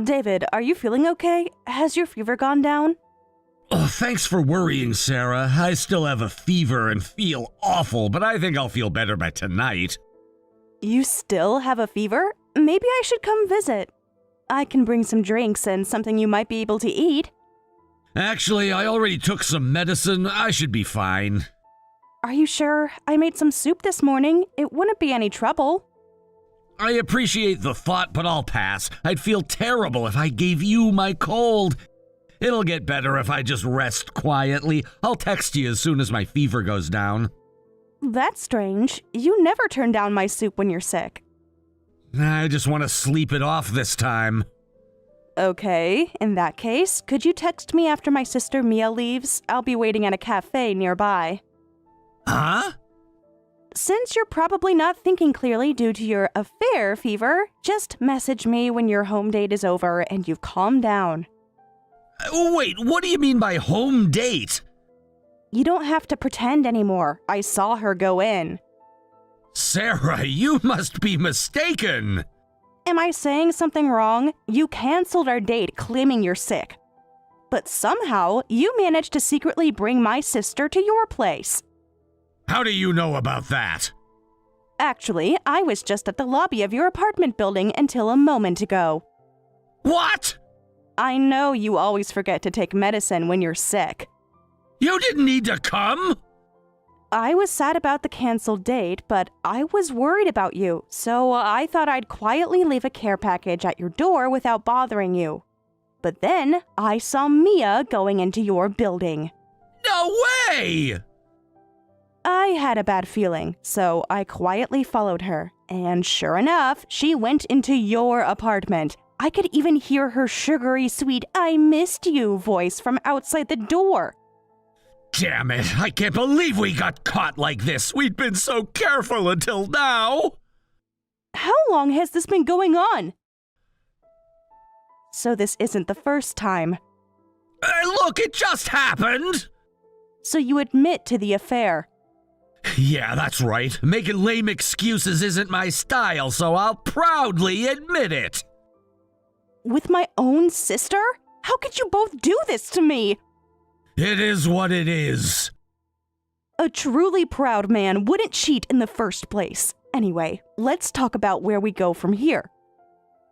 David, are you feeling okay? Has your fever gone down? Oh, thanks for worrying, Sarah. I still have a fever and feel awful, but I think I'll feel better by tonight. You still have a fever? Maybe I should come visit. I can bring some drinks and something you might be able to eat. Actually, I already took some medicine. I should be fine. Are you sure? I made some soup this morning. It wouldn't be any trouble. I appreciate the thought, but I'll pass. I'd feel terrible if I gave you my cold. It'll get better if I just rest quietly. I'll text you as soon as my fever goes down. That's strange. You never turn down my soup when you're sick. I just want to sleep it off this time. Okay, in that case, could you text me after my sister Mia leaves? I'll be waiting at a cafe nearby. Huh? Since you're probably not thinking clearly due to your affair fever, just message me when your home date is over and you've calmed down. Wait, what do you mean by home date? You don't have to pretend anymore. I saw her go in. Sarah, you must be mistaken. Am I saying something wrong? You canceled our date claiming you're sick. But somehow, you managed to secretly bring my sister to your place. How do you know about that? Actually, I was just at the lobby of your apartment building until a moment ago. What? I know you always forget to take medicine when you're sick. You didn't need to come? I was sad about the canceled date, but I was worried about you, so I thought I'd quietly leave a care package at your door without bothering you. But then I saw Mia going into your building. No way! I had a bad feeling, so I quietly followed her. And sure enough, she went into your apartment. I could even hear her sugary sweet "I missed you" voice from outside the door. Damn it, I can't believe we got caught like this. We'd been so careful until now. How long has this been going on? So this isn't the first time. Look, it just happened. So you admit to the affair. Yeah, that's right. Making lame excuses isn't my style, so I'll proudly admit it. With my own sister? How could you both do this to me? It is what it is. A truly proud man wouldn't cheat in the first place. Anyway, let's talk about where we go from here.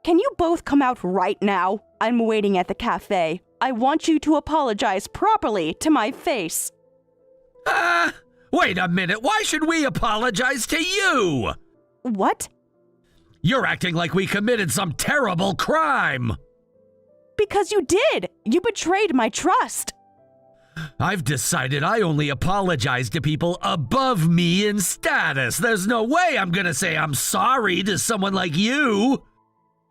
Can you both come out right now? I'm waiting at the cafe. I want you to apologize properly to my face. Wait a minute. Why should we apologize to you? What? You're acting like we committed some terrible crime. Because you did. You betrayed my trust. I've decided I only apologize to people above me in status. There's no way I'm gonna say I'm sorry to someone like you.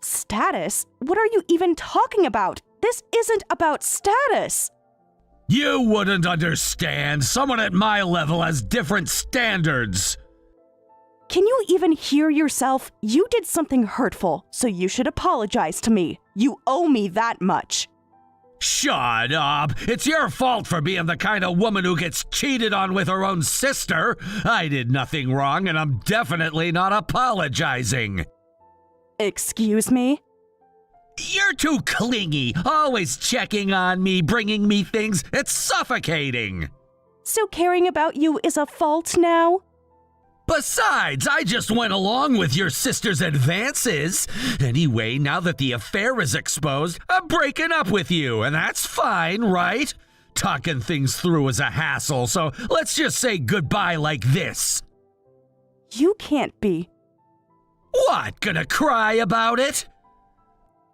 Status? What are you even talking about? This isn't about status. You wouldn't understand. Someone at my level has different standards. Can you even hear yourself? You did something hurtful, so you should apologize to me. You owe me that much. Shut up. It's your fault for being the kind of woman who gets cheated on with her own sister. I did nothing wrong, and I'm definitely not apologizing. Excuse me? You're too clingy, always checking on me, bringing me things. It's suffocating. So caring about you is a fault now? Besides, I just went along with your sister's advances. Anyway, now that the affair is exposed, I'm breaking up with you, and that's fine, right? Talking things through is a hassle, so let's just say goodbye like this. You can't be. What, gonna cry about it?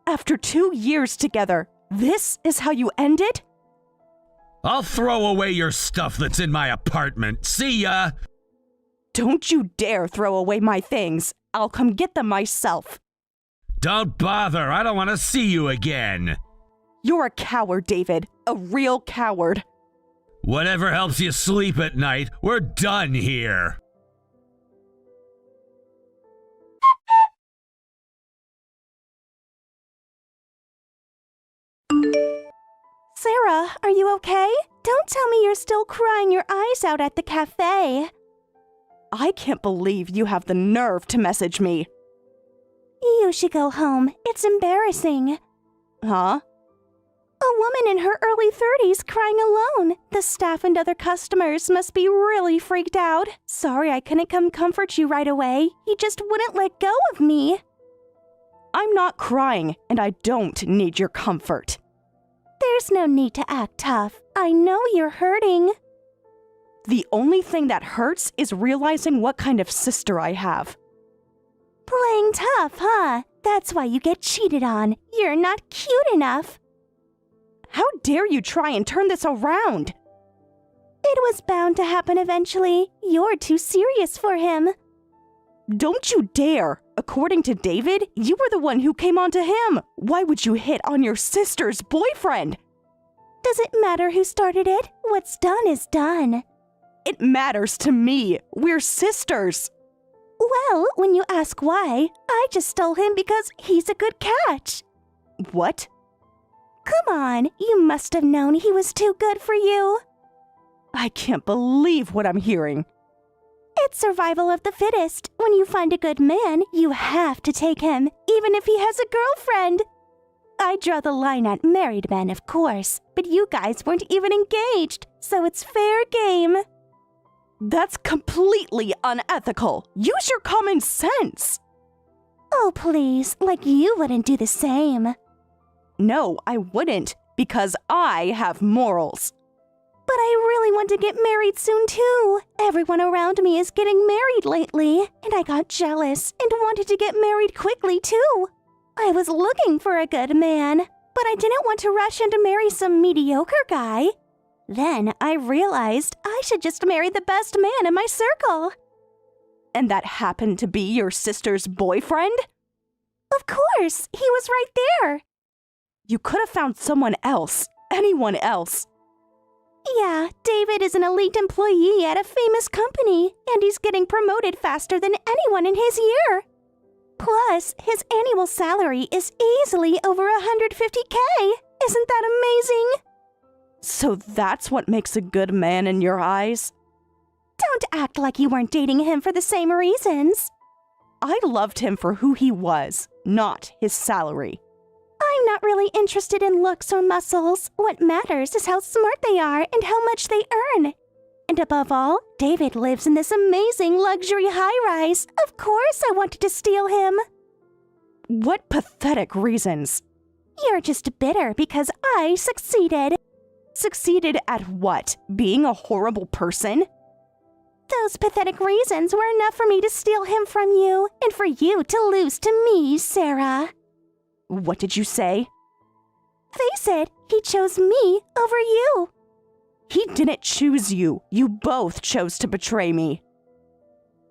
After 2 years together, this is how you end it? I'll throw away your stuff that's in my apartment. See ya! Don't you dare throw away my things. I'll come get them myself. Don't bother. I don't want to see you again. You're a coward, David. A real coward. Whatever helps you sleep at night. We're done here. Sarah, are you okay? Don't tell me you're still crying your eyes out at the cafe. I can't believe you have the nerve to message me. You should go home. It's embarrassing. Huh? A woman in her early 30s crying alone. The staff and other customers must be really freaked out. Sorry I couldn't come comfort you right away. He just wouldn't let go of me. I'm not crying, and I don't need your comfort. There's no need to act tough. I know you're hurting. The only thing that hurts is realizing what kind of sister I have. Playing tough, huh? That's why you get cheated on. You're not cute enough. How dare you try and turn this around? It was bound to happen eventually. You're too serious for him. Don't you dare! According to David, you were the one who came on to him. Why would you hit on your sister's boyfriend? Does it matter who started it? What's done is done. It matters to me. We're sisters. Well, when you ask why, I just stole him because he's a good catch. What? Come on, you must have known he was too good for you. I can't believe what I'm hearing. It's survival of the fittest. When you find a good man, you have to take him, even if he has a girlfriend. I draw the line at married men, of course, but you guys weren't even engaged, so it's fair game. That's completely unethical. Use your common sense. Oh, please, like you wouldn't do the same. No, I wouldn't, because I have morals. But I really want to get married soon, too. Everyone around me is getting married lately, and I got jealous and wanted to get married quickly, too. I was looking for a good man, but I didn't want to rush in to marry some mediocre guy. Then I realized I should just marry the best man in my circle. And that happened to be your sister's boyfriend? Of course, he was right there. You could have found someone else, anyone else. Yeah, David is an elite employee at a famous company, and he's getting promoted faster than anyone in his year. Plus, his annual salary is easily over $150K. Isn't that amazing? So that's what makes a good man in your eyes? Don't act like you weren't dating him for the same reasons. I loved him for who he was, not his salary. I'm not really interested in looks or muscles. What matters is how smart they are and how much they earn. And above all, David lives in this amazing luxury high-rise. Of course I wanted to steal him. What pathetic reasons. You're just bitter because I succeeded. Succeeded at what? Being a horrible person? Those pathetic reasons were enough for me to steal him from you, and for you to lose to me, Sarah. What did you say? Face it, he chose me over you. He didn't choose you. You both chose to betray me.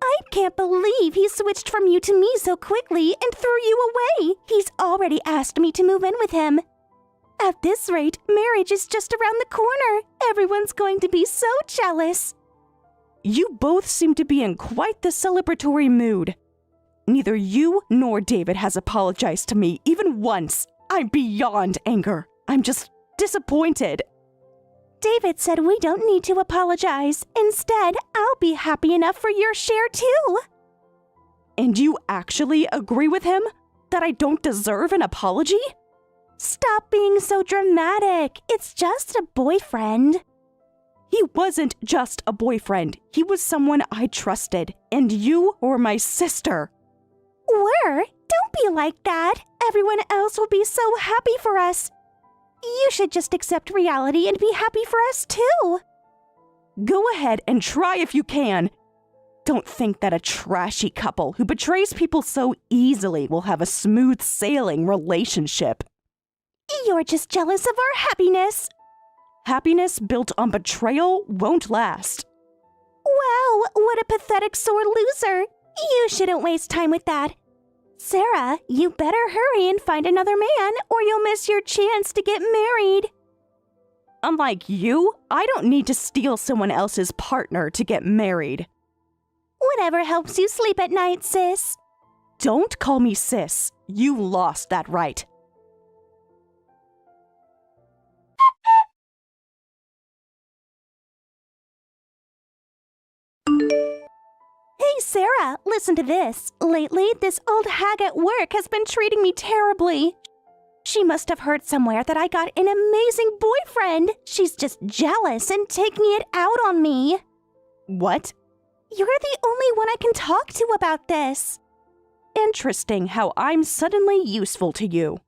I can't believe he switched from you to me so quickly and threw you away. He's already asked me to move in with him. At this rate, marriage is just around the corner. Everyone's going to be so jealous. You both seem to be in quite the celebratory mood. Neither you nor David has apologized to me even once. I'm beyond anger. I'm just disappointed. David said we don't need to apologize. Instead, I'll be happy enough for your share too. And you actually agree with him? That I don't deserve an apology? Stop being so dramatic. It's just a boyfriend. He wasn't just a boyfriend. He was someone I trusted. And you were my sister. Were? Don't be like that. Everyone else will be so happy for us. You should just accept reality and be happy for us too. Go ahead and try if you can. Don't think that a trashy couple who betrays people so easily will have a smooth sailing relationship. You're just jealous of our happiness. Happiness built on betrayal won't last. Wow, what a pathetic sore loser. You shouldn't waste time with that. Sarah, you better hurry and find another man or you'll miss your chance to get married. Unlike you, I don't need to steal someone else's partner to get married. Whatever helps you sleep at night, sis. Don't call me sis. You lost that right. Hey, Sarah, listen to this. Lately, this old hag at work has been treating me terribly. She must have heard somewhere that I got an amazing boyfriend. She's just jealous and taking it out on me. What? You're the only one I can talk to about this. Interesting how I'm suddenly useful to you.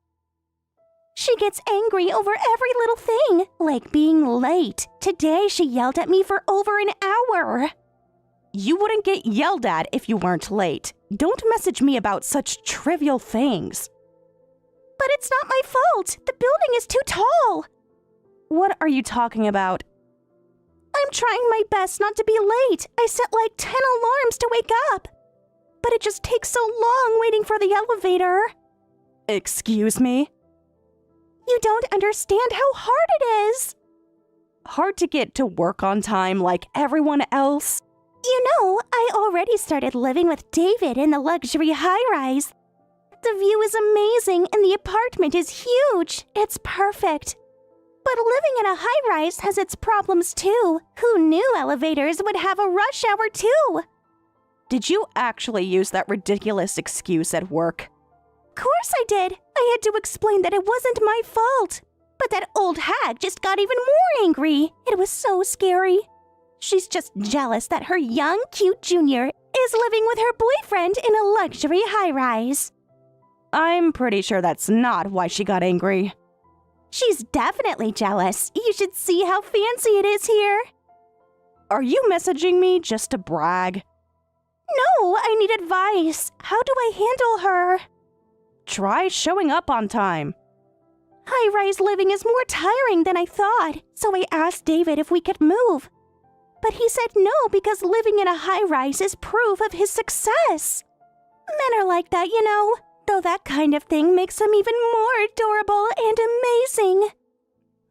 She gets angry over every little thing, like being late. Today she yelled at me for over an hour. You wouldn't get yelled at if you weren't late. Don't message me about such trivial things. But it's not my fault. The building is too tall. What are you talking about? I'm trying my best not to be late. I set like 10 alarms to wake up. But it just takes so long waiting for the elevator. Excuse me? You don't understand how hard it is. Hard to get to work on time like everyone else? You know, I already started living with David in the luxury high-rise. The view is amazing and the apartment is huge. It's perfect. But living in a high-rise has its problems too. Who knew elevators would have a rush hour too? Did you actually use that ridiculous excuse at work? Of course I did. I had to explain that it wasn't my fault. But that old hag just got even more angry. It was so scary. She's just jealous that her young, cute junior is living with her boyfriend in a luxury high-rise. I'm pretty sure that's not why she got angry. She's definitely jealous. You should see how fancy it is here. Are you messaging me just to brag? No, I need advice. How do I handle her? Try showing up on time. High-rise living is more tiring than I thought, so I asked David if we could move. But he said no because living in a high-rise is proof of his success. Men are like that, you know, though that kind of thing makes them even more adorable and amazing.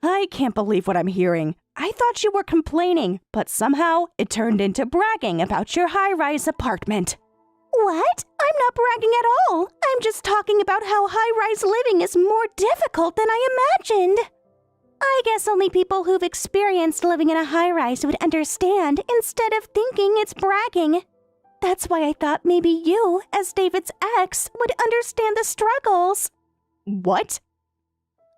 I can't believe what I'm hearing. I thought you were complaining, but somehow it turned into bragging about your high-rise apartment. What? I'm not bragging at all. I'm just talking about how high-rise living is more difficult than I imagined. I guess only people who've experienced living in a high-rise would understand instead of thinking it's bragging. That's why I thought maybe you, as David's ex, would understand the struggles. What?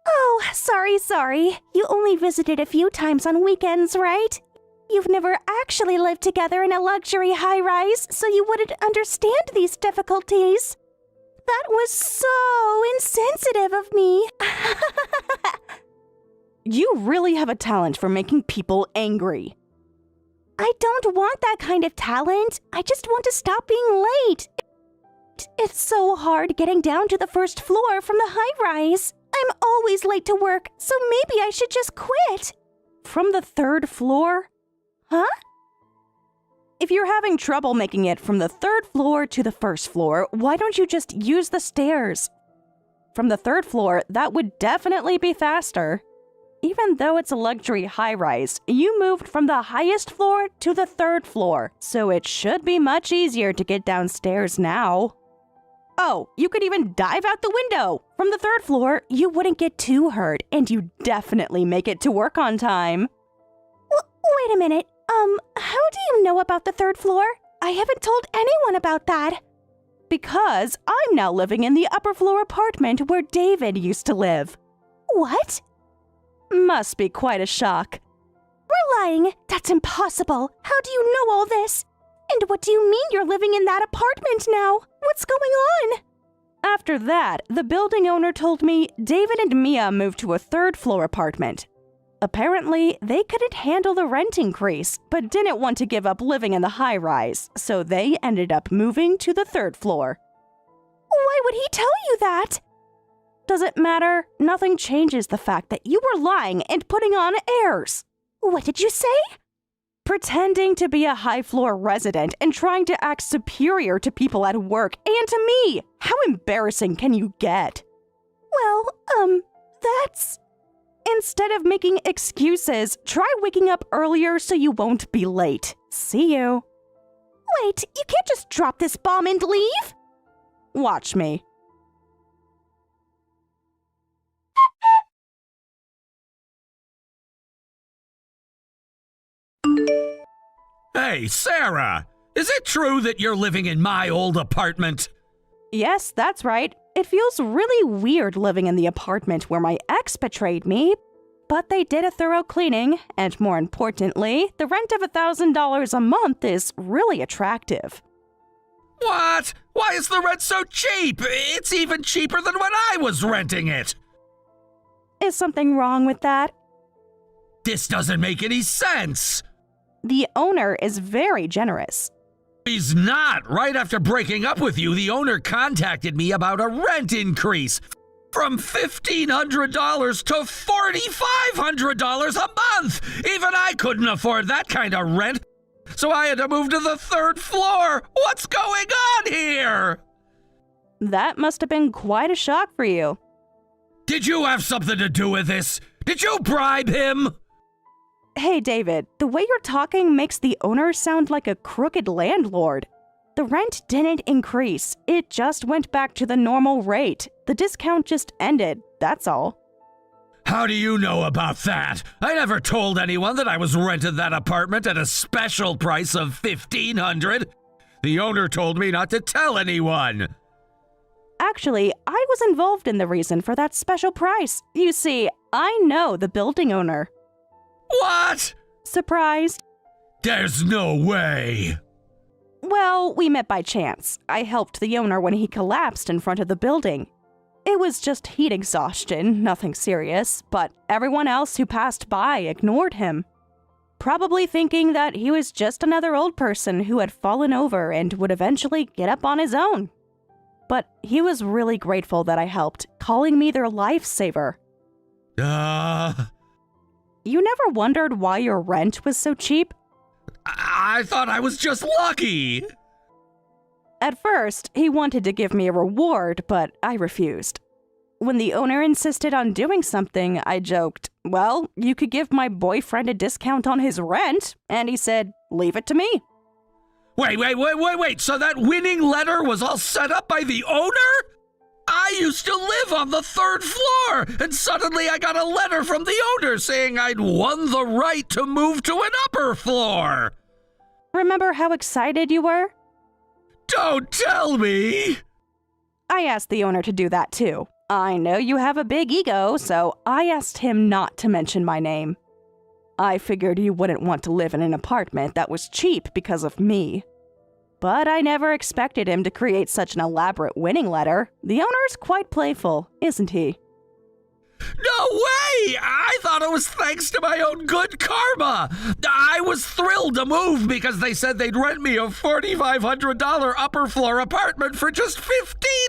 Oh, sorry. You only visited a few times on weekends, right? You've never actually lived together in a luxury high-rise, so you wouldn't understand these difficulties. That was so insensitive of me. You really have a talent for making people angry. I don't want that kind of talent. I just want to stop being late. It's so hard getting down to the first floor from the high-rise. I'm always late to work, so maybe I should just quit. From the third floor? Huh? If you're having trouble making it from the third floor to the first floor, why don't you just use the stairs? From the third floor, that would definitely be faster. Even though it's a luxury high-rise, you moved from the highest floor to the third floor, so it should be much easier to get downstairs now. Oh, you could even dive out the window! From the third floor, you wouldn't get too hurt, and you definitely make it to work on time. Wait a minute, how do you know about the third floor? I haven't told anyone about that. Because I'm now living in the upper floor apartment where David used to live. What? Must be quite a shock. We're lying. That's impossible. How do you know all this? And what do you mean you're living in that apartment now? What's going on? After that, the building owner told me David and Mia moved to a third-floor apartment. Apparently, they couldn't handle the rent increase, but didn't want to give up living in the high-rise, so they ended up moving to the third floor. Why would he tell you that? Does it matter? Nothing changes the fact that you were lying and putting on airs. What did you say? Pretending to be a high-floor resident and trying to act superior to people at work and to me. How embarrassing can you get? Well, that's... Instead of making excuses, try waking up earlier so you won't be late. See you. Wait, you can't just drop this bomb and leave? Watch me. Hey, Sarah! Is it true that you're living in my old apartment? Yes, that's right. It feels really weird living in the apartment where my ex betrayed me, but they did a thorough cleaning, and more importantly, the rent of $1,000 a month is really attractive. What? Why is the rent so cheap? It's even cheaper than when I was renting it. Is something wrong with that? This doesn't make any sense. The owner is very generous. He's not. Right after breaking up with you, the owner contacted me about a rent increase from $1,500 to $4,500 a month. Even I couldn't afford that kind of rent, so I had to move to the 3rd floor. What's going on here? That must have been quite a shock for you. Did you have something to do with this? Did you bribe him? Hey, David, the way you're talking makes the owner sound like a crooked landlord. The rent didn't increase. It just went back to the normal rate. The discount just ended, that's all. How do you know about that? I never told anyone that I was rented that apartment at a special price of $1,500. The owner told me not to tell anyone. Actually, I was involved in the reason for that special price. You see, I know the building owner. What? Surprised? There's no way. Well, we met by chance. I helped the owner when he collapsed in front of the building. It was just heat exhaustion, nothing serious, but everyone else who passed by ignored him. Probably thinking that he was just another old person who had fallen over and would eventually get up on his own. But he was really grateful that I helped, calling me their lifesaver. You never wondered why your rent was so cheap? I thought I was just lucky. At first, he wanted to give me a reward, but I refused. When the owner insisted on doing something, I joked, well, you could give my boyfriend a discount on his rent, and he said, leave it to me. Wait. So that winning letter was all set up by the owner? I used to live on the 3rd floor, and suddenly I got a letter from the owner saying I'd won the right to move to an upper floor. Remember how excited you were? Don't tell me! I asked the owner to do that too. I know you have a big ego, so I asked him not to mention my name. I figured you wouldn't want to live in an apartment that was cheap because of me. But I never expected him to create such an elaborate winning letter. The owner's quite playful, isn't he? No way! I thought it was thanks to my own good karma. I was thrilled to move because they said they'd rent me a $4,500 upper floor apartment for just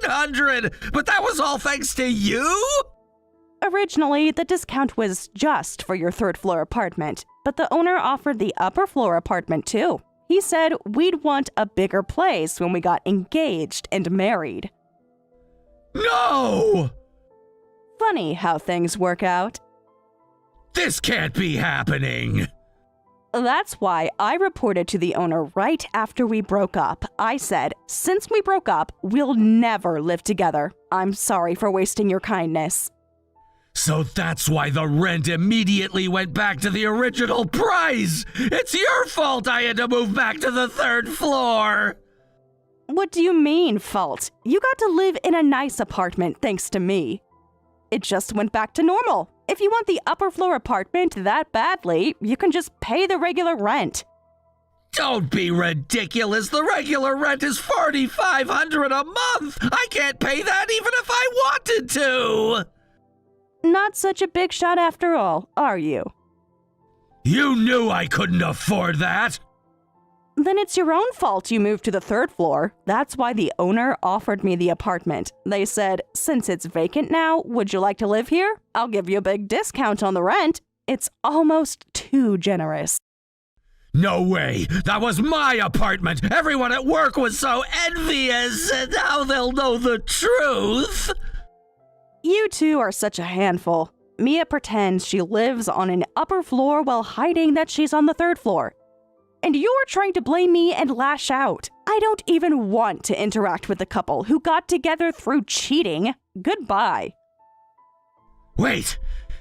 $1,500. But that was all thanks to you? Originally, the discount was just for your 3rd floor apartment, but the owner offered the upper floor apartment too. He said we'd want a bigger place when we got engaged and married. No! Funny how things work out. This can't be happening. That's why I reported to the owner right after we broke up. I said, since we broke up, we'll never live together. I'm sorry for wasting your kindness. So that's why the rent immediately went back to the original price. It's your fault I had to move back to the 3rd floor. What do you mean, fault? You got to live in a nice apartment thanks to me. It just went back to normal. If you want the upper floor apartment that badly, you can just pay the regular rent. Don't be ridiculous. The regular rent is $4,500 a month. I can't pay that even if I wanted to. Not such a big shot after all, are you? You knew I couldn't afford that. Then it's your own fault you moved to the 3rd floor. That's why the owner offered me the apartment. They said, since it's vacant now, would you like to live here? I'll give you a big discount on the rent. It's almost too generous. No way! That was my apartment! Everyone at work was so envious, and now they'll know the truth! You two are such a handful. Mia pretends she lives on an upper floor while hiding that she's on the 3rd floor. And you're trying to blame me and lash out. I don't even want to interact with the couple who got together through cheating. Goodbye. Wait,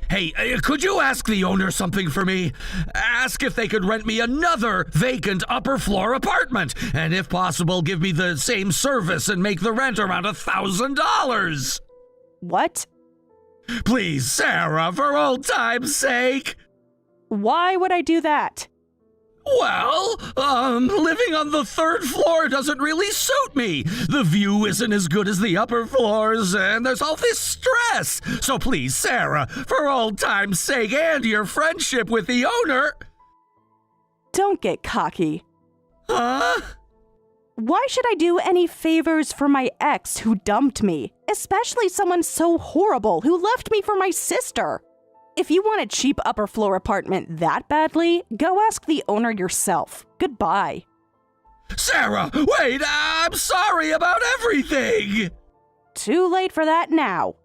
Hey, could you ask the owner something for me? Ask if they could rent me another vacant upper floor apartment, and if possible, give me the same service and make the rent around $1,000. What? Please, Sarah, for old time's sake. Why would I do that? Well, living on the third floor doesn't really suit me. The view isn't as good as the upper floors, and there's all this stress. So please, Sarah, for old time's sake and your friendship with the owner. Don't get cocky. Huh? Why should I do any favors for my ex who dumped me? Especially someone so horrible who left me for my sister. If you want a cheap upper floor apartment that badly, go ask the owner yourself. Goodbye. Sarah, wait, I'm sorry about everything. Too late for that now.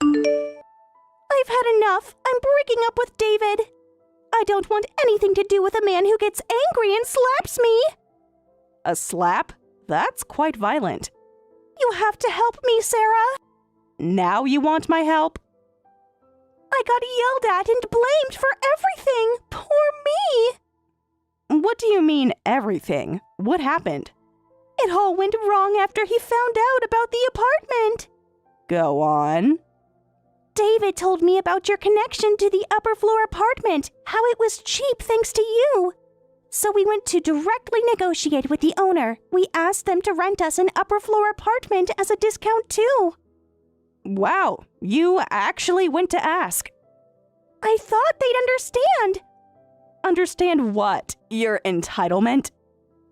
I've had enough. I'm breaking up with David. I don't want anything to do with a man who gets angry and slaps me. A slap? That's quite violent. You have to help me, Sarah. Now you want my help? I got yelled at and blamed for everything. Poor me. What do you mean, everything? What happened? It all went wrong after he found out about the apartment. Go on. David told me about your connection to the upper floor apartment, how it was cheap thanks to you. So we went to directly negotiate with the owner. We asked them to rent us an upper floor apartment as a discount too. Wow, you actually went to ask. I thought they'd understand. Understand what? Your entitlement?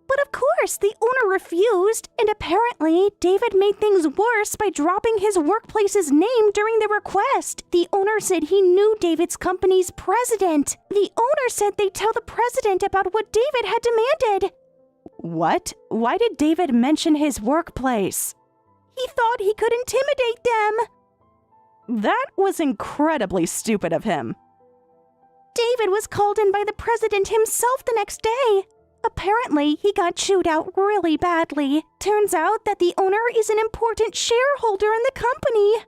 But of course, the owner refused, and apparently David made things worse by dropping his workplace's name during the request. The owner said he knew David's company's president. The owner said they'd tell the president about what David had demanded. What? Why did David mention his workplace? He thought he could intimidate them. That was incredibly stupid of him. David was called in by the president himself the next day. Apparently, he got chewed out really badly. Turns out that the owner is an important shareholder in the company.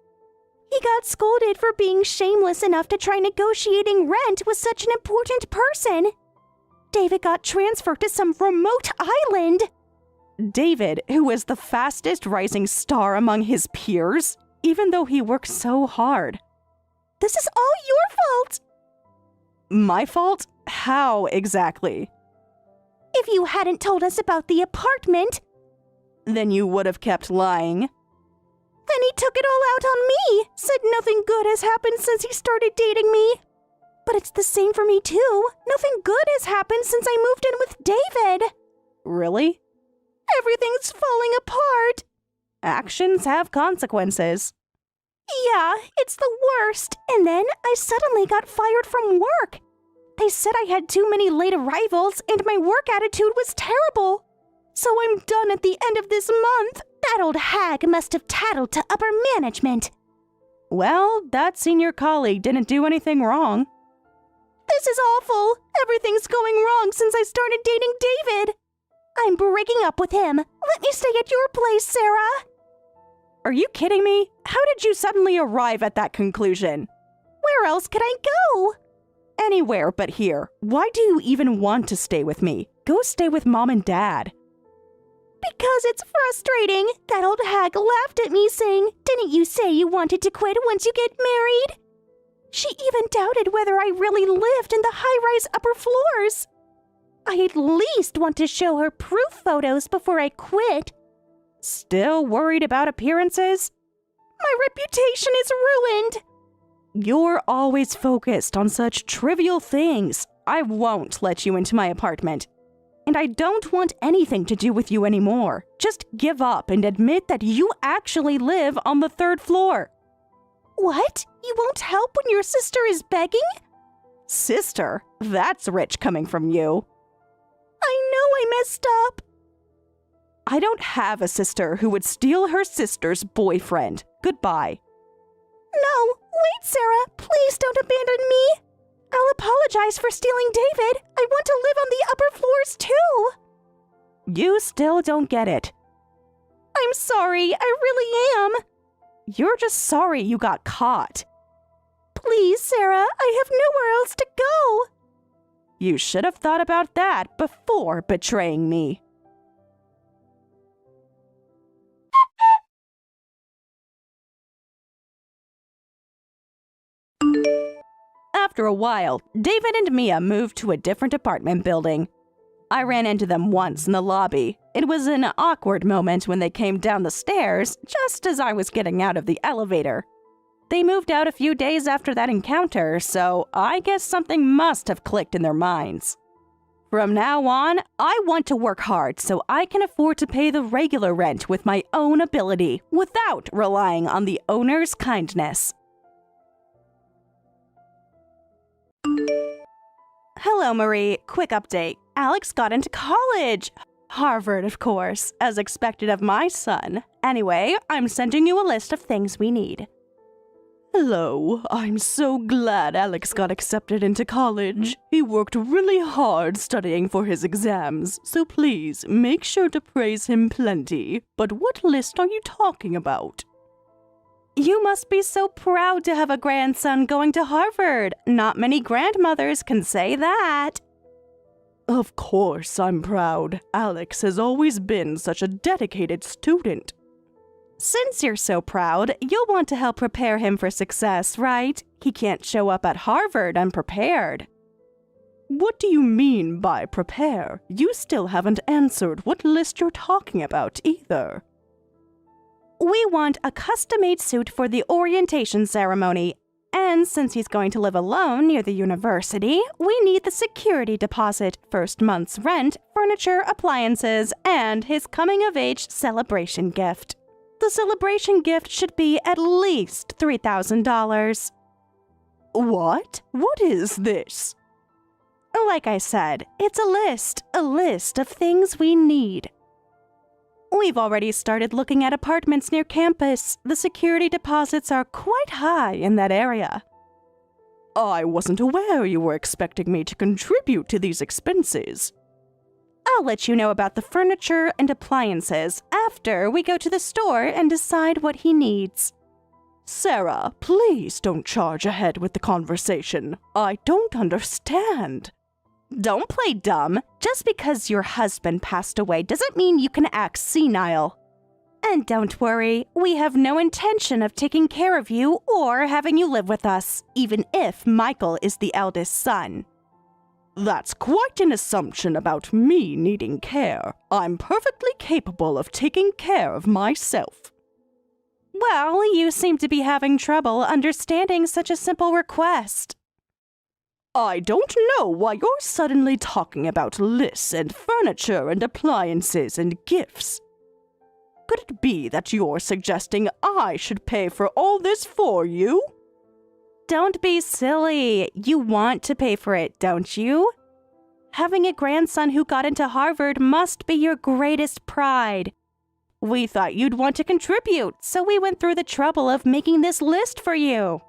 He got scolded for being shameless enough to try negotiating rent with such an important person. David got transferred to some remote island. David, who was the fastest rising star among his peers, even though he worked so hard. This is all your fault. My fault? How exactly? If you hadn't told us about the apartment, then you would have kept lying. Then he took it all out on me, said nothing good has happened since he started dating me. But it's the same for me too. Nothing good has happened since I moved in with David. Really? Everything's falling apart. Actions have consequences. Yeah, it's the worst. And then I suddenly got fired from work. They said I had too many late arrivals and my work attitude was terrible. So I'm done at the end of this month. That old hag must have tattled to upper management. Well, that senior colleague didn't do anything wrong. This is awful. Everything's going wrong since I started dating David. I'm breaking up with him. Let me stay at your place, Sarah. Are you kidding me? How did you suddenly arrive at that conclusion? Where else could I go? Anywhere but here. Why do you even want to stay with me? Go stay with Mom and Dad. Because it's frustrating. That old hag laughed at me saying, "Didn't you say you wanted to quit once you get married?" She even doubted whether I really lived in the high-rise upper floors. I at least want to show her proof photos before I quit. Still worried about appearances? My reputation is ruined. You're always focused on such trivial things. I won't let you into my apartment. And I don't want anything to do with you anymore. Just give up and admit that you actually live on the third floor. What? You won't help when your sister is begging? Sister? That's rich coming from you. I know I messed up. I don't have a sister who would steal her sister's boyfriend. Goodbye. No, wait, Sarah. Please don't abandon me. I'll apologize for stealing David. I want to live on the upper floors too. You still don't get it. I'm sorry, I really am. You're just sorry you got caught. Please, Sarah, I have nowhere else to go. You should have thought about that before betraying me. After a while, David and Mia moved to a different apartment building. I ran into them once in the lobby. It was an awkward moment when they came down the stairs just as I was getting out of the elevator. They moved out a few days after that encounter, so I guess something must have clicked in their minds. From now on, I want to work hard so I can afford to pay the regular rent with my own ability without relying on the owner's kindness. Hello, Marie. Quick update. Alex got into college. Harvard, of course, as expected of my son. Anyway, I'm sending you a list of things we need. Hello. I'm so glad Alex got accepted into college. He worked really hard studying for his exams, so please make sure to praise him plenty. But what list are you talking about? You must be so proud to have a grandson going to Harvard. Not many grandmothers can say that. Of course I'm proud. Alex has always been such a dedicated student. Since you're so proud, you'll want to help prepare him for success, right? He can't show up at Harvard unprepared. What do you mean by prepare? You still haven't answered what list you're talking about either. We want a custom-made suit for the orientation ceremony, and since he's going to live alone near the university, we need the security deposit, first month's rent, furniture, appliances, and his coming-of-age celebration gift. The celebration gift should be at least $3,000. What? What is this? Like I said, it's a list of things we need. We've already started looking at apartments near campus. The security deposits are quite high in that area. I wasn't aware you were expecting me to contribute to these expenses. I'll let you know about the furniture and appliances after we go to the store and decide what he needs. Sarah, please don't charge ahead with the conversation. I don't understand. Don't play dumb. Just because your husband passed away doesn't mean you can act senile. And don't worry, we have no intention of taking care of you or having you live with us, even if Michael is the eldest son. That's quite an assumption about me needing care. I'm perfectly capable of taking care of myself. Well, you seem to be having trouble understanding such a simple request. I don't know why you're suddenly talking about lists and furniture and appliances and gifts. Could it be that you're suggesting I should pay for all this for you? Don't be silly. You want to pay for it, don't you? Having a grandson who got into Harvard must be your greatest pride. We thought you'd want to contribute, so we went through the trouble of making this list for you.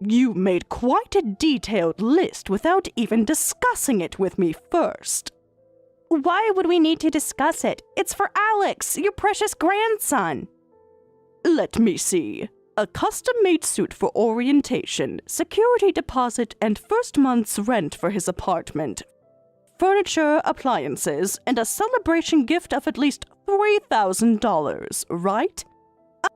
You made quite a detailed list without even discussing it with me first. Why would we need to discuss it? It's for Alex, your precious grandson. Let me see. A custom-made suit for orientation, security deposit, and first month's rent for his apartment. Furniture, appliances, and a celebration gift of at least $3,000, right?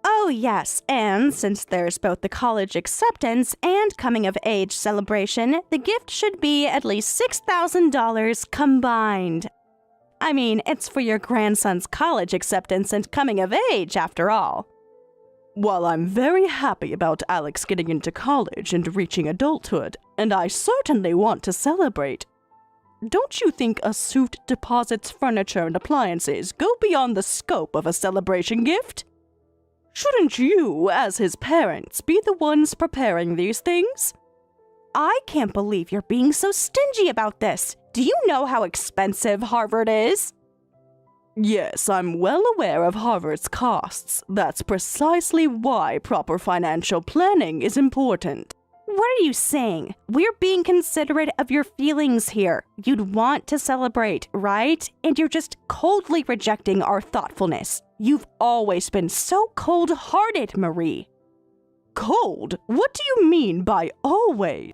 Oh, yes, and since there's both the college acceptance and coming-of-age celebration, the gift should be at least $6,000 combined. I mean, it's for your grandson's college acceptance and coming-of-age, after all. While I'm very happy about Alex getting into college and reaching adulthood, and I certainly want to celebrate, don't you think a suit, deposits, furniture, and appliances go beyond the scope of a celebration gift? Shouldn't you, as his parents, be the ones preparing these things? I can't believe you're being so stingy about this. Do you know how expensive Harvard is? Yes, I'm well aware of Harvard's costs. That's precisely why proper financial planning is important. What are you saying? We're being considerate of your feelings here. You'd want to celebrate, right? And you're just coldly rejecting our thoughtfulness. You've always been so cold-hearted, Marie. Cold? What do you mean by always?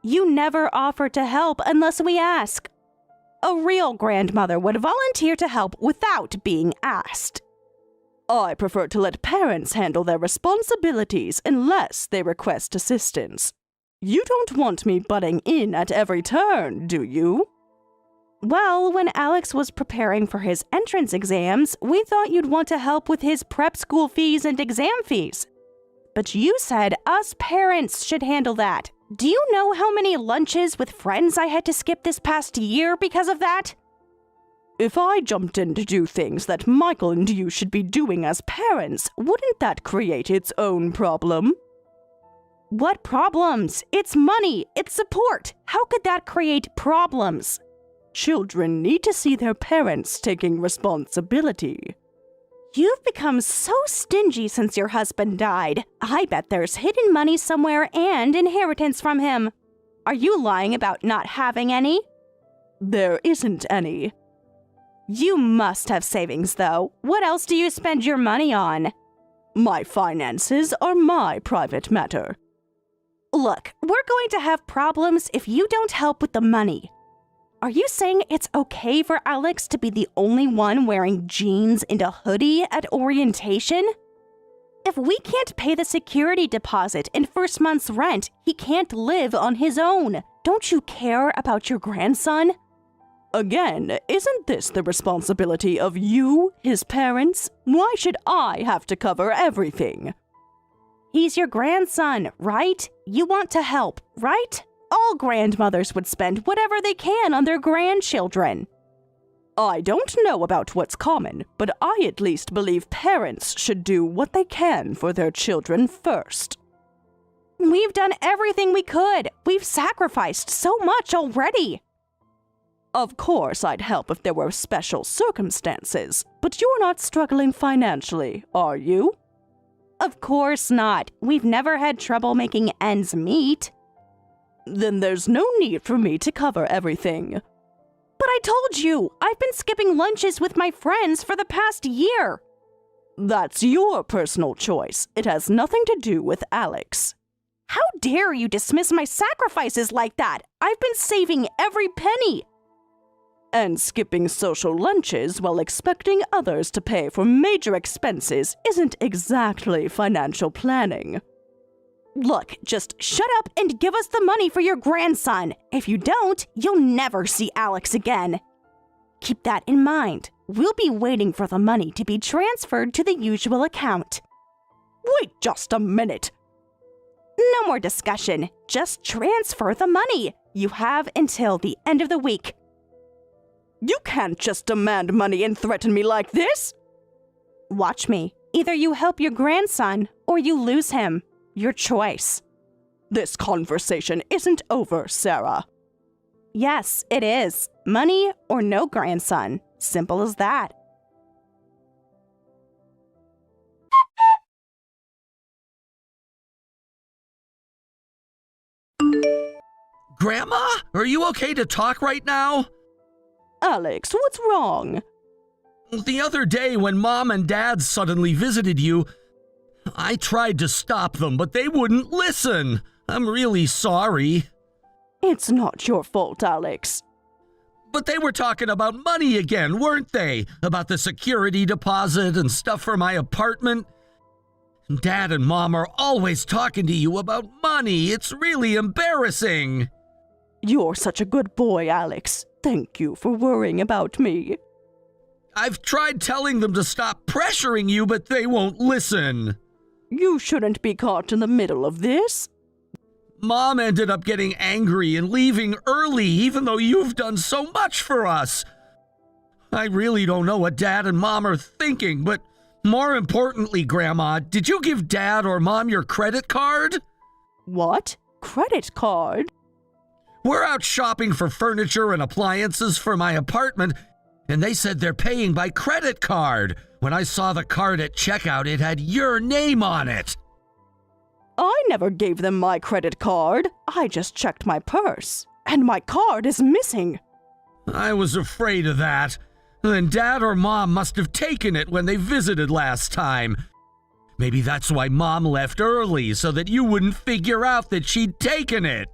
You never offer to help unless we ask. A real grandmother would volunteer to help without being asked. I prefer to let parents handle their responsibilities unless they request assistance. You don't want me butting in at every turn, do you? Well, when Alex was preparing for his entrance exams, we thought you'd want to help with his prep school fees and exam fees. But you said us parents should handle that. Do you know how many lunches with friends I had to skip this past year because of that? If I jumped in to do things that Michael and you should be doing as parents, wouldn't that create its own problem? What problems? It's money. It's support. How could that create problems? Children need to see their parents taking responsibility. You've become so stingy since your husband died. I bet there's hidden money somewhere and inheritance from him. Are you lying about not having any? There isn't any. You must have savings, though. What else do you spend your money on? My finances are my private matter. Look, we're going to have problems if you don't help with the money. Are you saying it's okay for Alex to be the only one wearing jeans and a hoodie at orientation? If we can't pay the security deposit and first month's rent, he can't live on his own. Don't you care about your grandson? Again, isn't this the responsibility of you, his parents? Why should I have to cover everything? He's your grandson, right? You want to help, right? All grandmothers would spend whatever they can on their grandchildren. I don't know about what's common, but I at least believe parents should do what they can for their children first. We've done everything we could. We've sacrificed so much already. Of course, I'd help if there were special circumstances, but you're not struggling financially, are you? Of course not. We've never had trouble making ends meet. Then there's no need for me to cover everything. But I told you, I've been skipping lunches with my friends for the past year. That's your personal choice. It has nothing to do with Alex. How dare you dismiss my sacrifices like that? I've been saving every penny. And skipping social lunches while expecting others to pay for major expenses isn't exactly financial planning. Look, just shut up and give us the money for your grandson. If you don't, you'll never see Alex again. Keep that in mind. We'll be waiting for the money to be transferred to the usual account. Wait just a minute. No more discussion. Just transfer the money. You have until the end of the week. You can't just demand money and threaten me like this. Watch me. Either you help your grandson or you lose him. Your choice. This conversation isn't over, Sarah. Yes, it is. Money or no grandson. Simple as that. Grandma, are you okay to talk right now? Alex, what's wrong? The other day when Mom and Dad suddenly visited you, I tried to stop them, but they wouldn't listen. I'm really sorry. It's not your fault, Alex. But they were talking about money again, weren't they? About the security deposit and stuff for my apartment. Dad and Mom are always talking to you about money. It's really embarrassing. You're such a good boy, Alex. Thank you for worrying about me. I've tried telling them to stop pressuring you, but they won't listen. You shouldn't be caught in the middle of this. Mom ended up getting angry and leaving early, even though you've done so much for us. I really don't know what Dad and Mom are thinking, but more importantly, Grandma, did you give Dad or Mom your credit card? What? Credit card? We're out shopping for furniture and appliances for my apartment, and they said they're paying by credit card. When I saw the card at checkout, it had your name on it. I never gave them my credit card. I just checked my purse. And my card is missing. I was afraid of that. Then Dad or Mom must have taken it when they visited last time. Maybe that's why Mom left early, so that you wouldn't figure out that she'd taken it.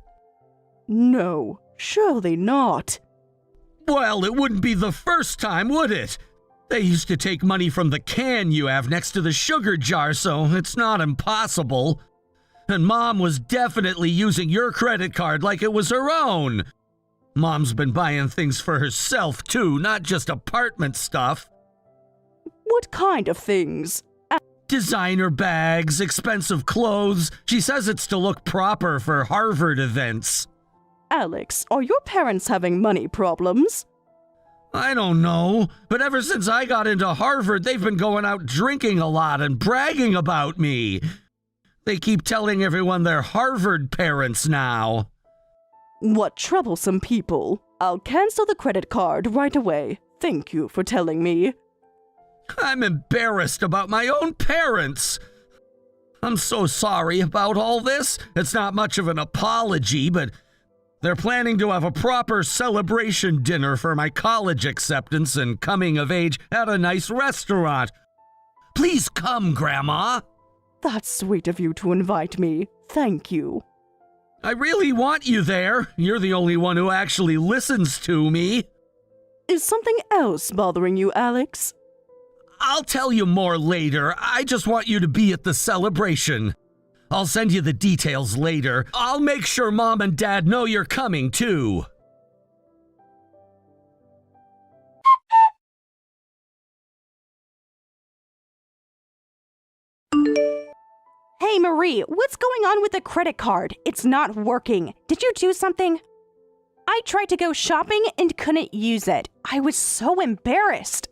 No, surely not. Well, it wouldn't be the first time, would it? They used to take money from the can you have next to the sugar jar, so it's not impossible. And Mom was definitely using your credit card like it was her own. Mom's been buying things for herself, too, not just apartment stuff. What kind of things? Designer bags, expensive clothes. She says it's to look proper for Harvard events. Alex, are your parents having money problems? I don't know, but ever since I got into Harvard, they've been going out drinking a lot and bragging about me. They keep telling everyone they're Harvard parents now. What troublesome people. I'll cancel the credit card right away. Thank you for telling me. I'm embarrassed about my own parents. I'm so sorry about all this. It's not much of an apology, but they're planning to have a proper celebration dinner for my college acceptance and coming of age at a nice restaurant. Please come, Grandma. That's sweet of you to invite me. Thank you. I really want you there. You're the only one who actually listens to me. Is something else bothering you, Alex? I'll tell you more later. I just want you to be at the celebration. I'll send you the details later. I'll make sure Mom and Dad know you're coming, too. Hey, Marie, what's going on with the credit card? It's not working. Did you do something? I tried to go shopping and couldn't use it. I was so embarrassed.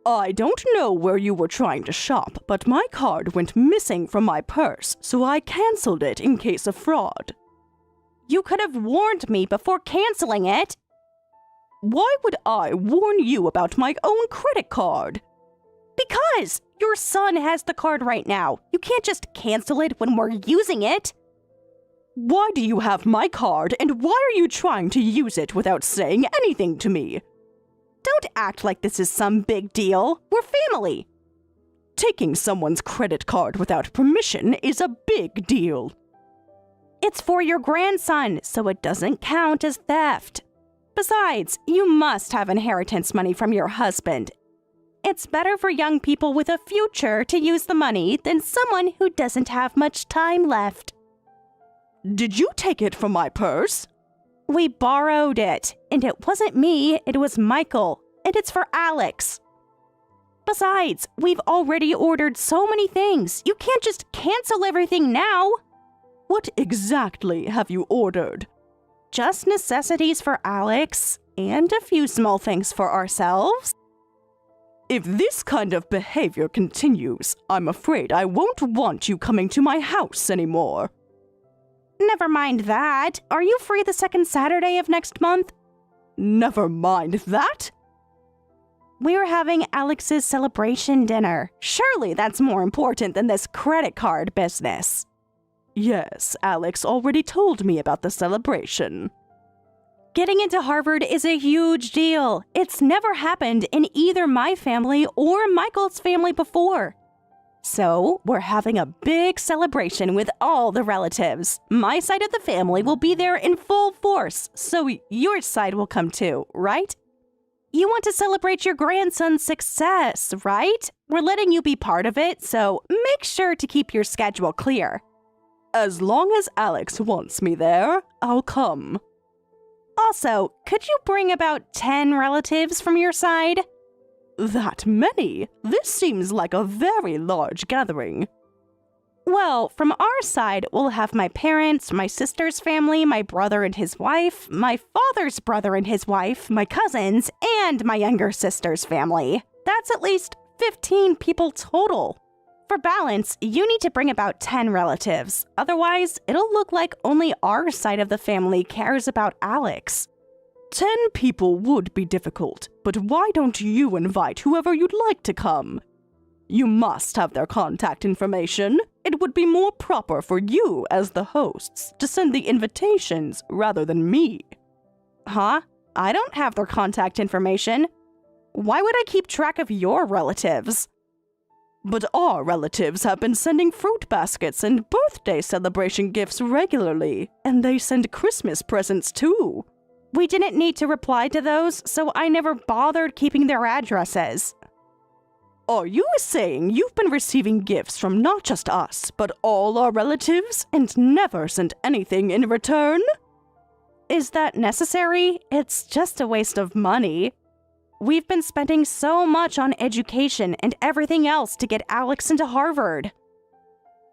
I don't know where you were trying to shop, but my card went missing from my purse, so I canceled it in case of fraud. You could have warned me before canceling it. Why would I warn you about my own credit card? Because your son has the card right now. You can't just cancel it when we're using it. Why do you have my card, and why are you trying to use it without saying anything to me? Don't act like this is some big deal. We're family. Taking someone's credit card without permission is a big deal. It's for your grandson, so it doesn't count as theft. Besides, you must have inheritance money from your husband. It's better for young people with a future to use the money than someone who doesn't have much time left. Did you take it from my purse? We borrowed it, and it wasn't me, it was Michael, and it's for Alex. Besides, we've already ordered so many things. You can't just cancel everything now. What exactly have you ordered? Just necessities for Alex, and a few small things for ourselves. If this kind of behavior continues, I'm afraid I won't want you coming to my house anymore. Never mind that. Are you free the second Saturday of next month? Never mind that. We're having Alex's celebration dinner. Surely that's more important than this credit card business. Yes, Alex already told me about the celebration. Getting into Harvard is a huge deal. It's never happened in either my family or Michael's family before. So, we're having a big celebration with all the relatives. My side of the family will be there in full force, so your side will come too, right? You want to celebrate your grandson's success, right? We're letting you be part of it, so make sure to keep your schedule clear. As long as Alex wants me there, I'll come. Also, could you bring about 10 relatives from your side? That many? This seems like a very large gathering. Well, from our side, we'll have my parents, my sister's family, my brother and his wife, my father's brother and his wife, my cousins, and my younger sister's family. That's at least 15 people total. For balance, you need to bring about 10 relatives. Otherwise, it'll look like only our side of the family cares about Alex. 10 people would be difficult, but why don't you invite whoever you'd like to come? You must have their contact information. It would be more proper for you, as the hosts, to send the invitations rather than me. Huh? I don't have their contact information. Why would I keep track of your relatives? But our relatives have been sending fruit baskets and birthday celebration gifts regularly, and they send Christmas presents too. We didn't need to reply to those, so I never bothered keeping their addresses. Are you saying you've been receiving gifts from not just us, but all our relatives, and never sent anything in return? Is that necessary? It's just a waste of money. We've been spending so much on education and everything else to get Alex into Harvard.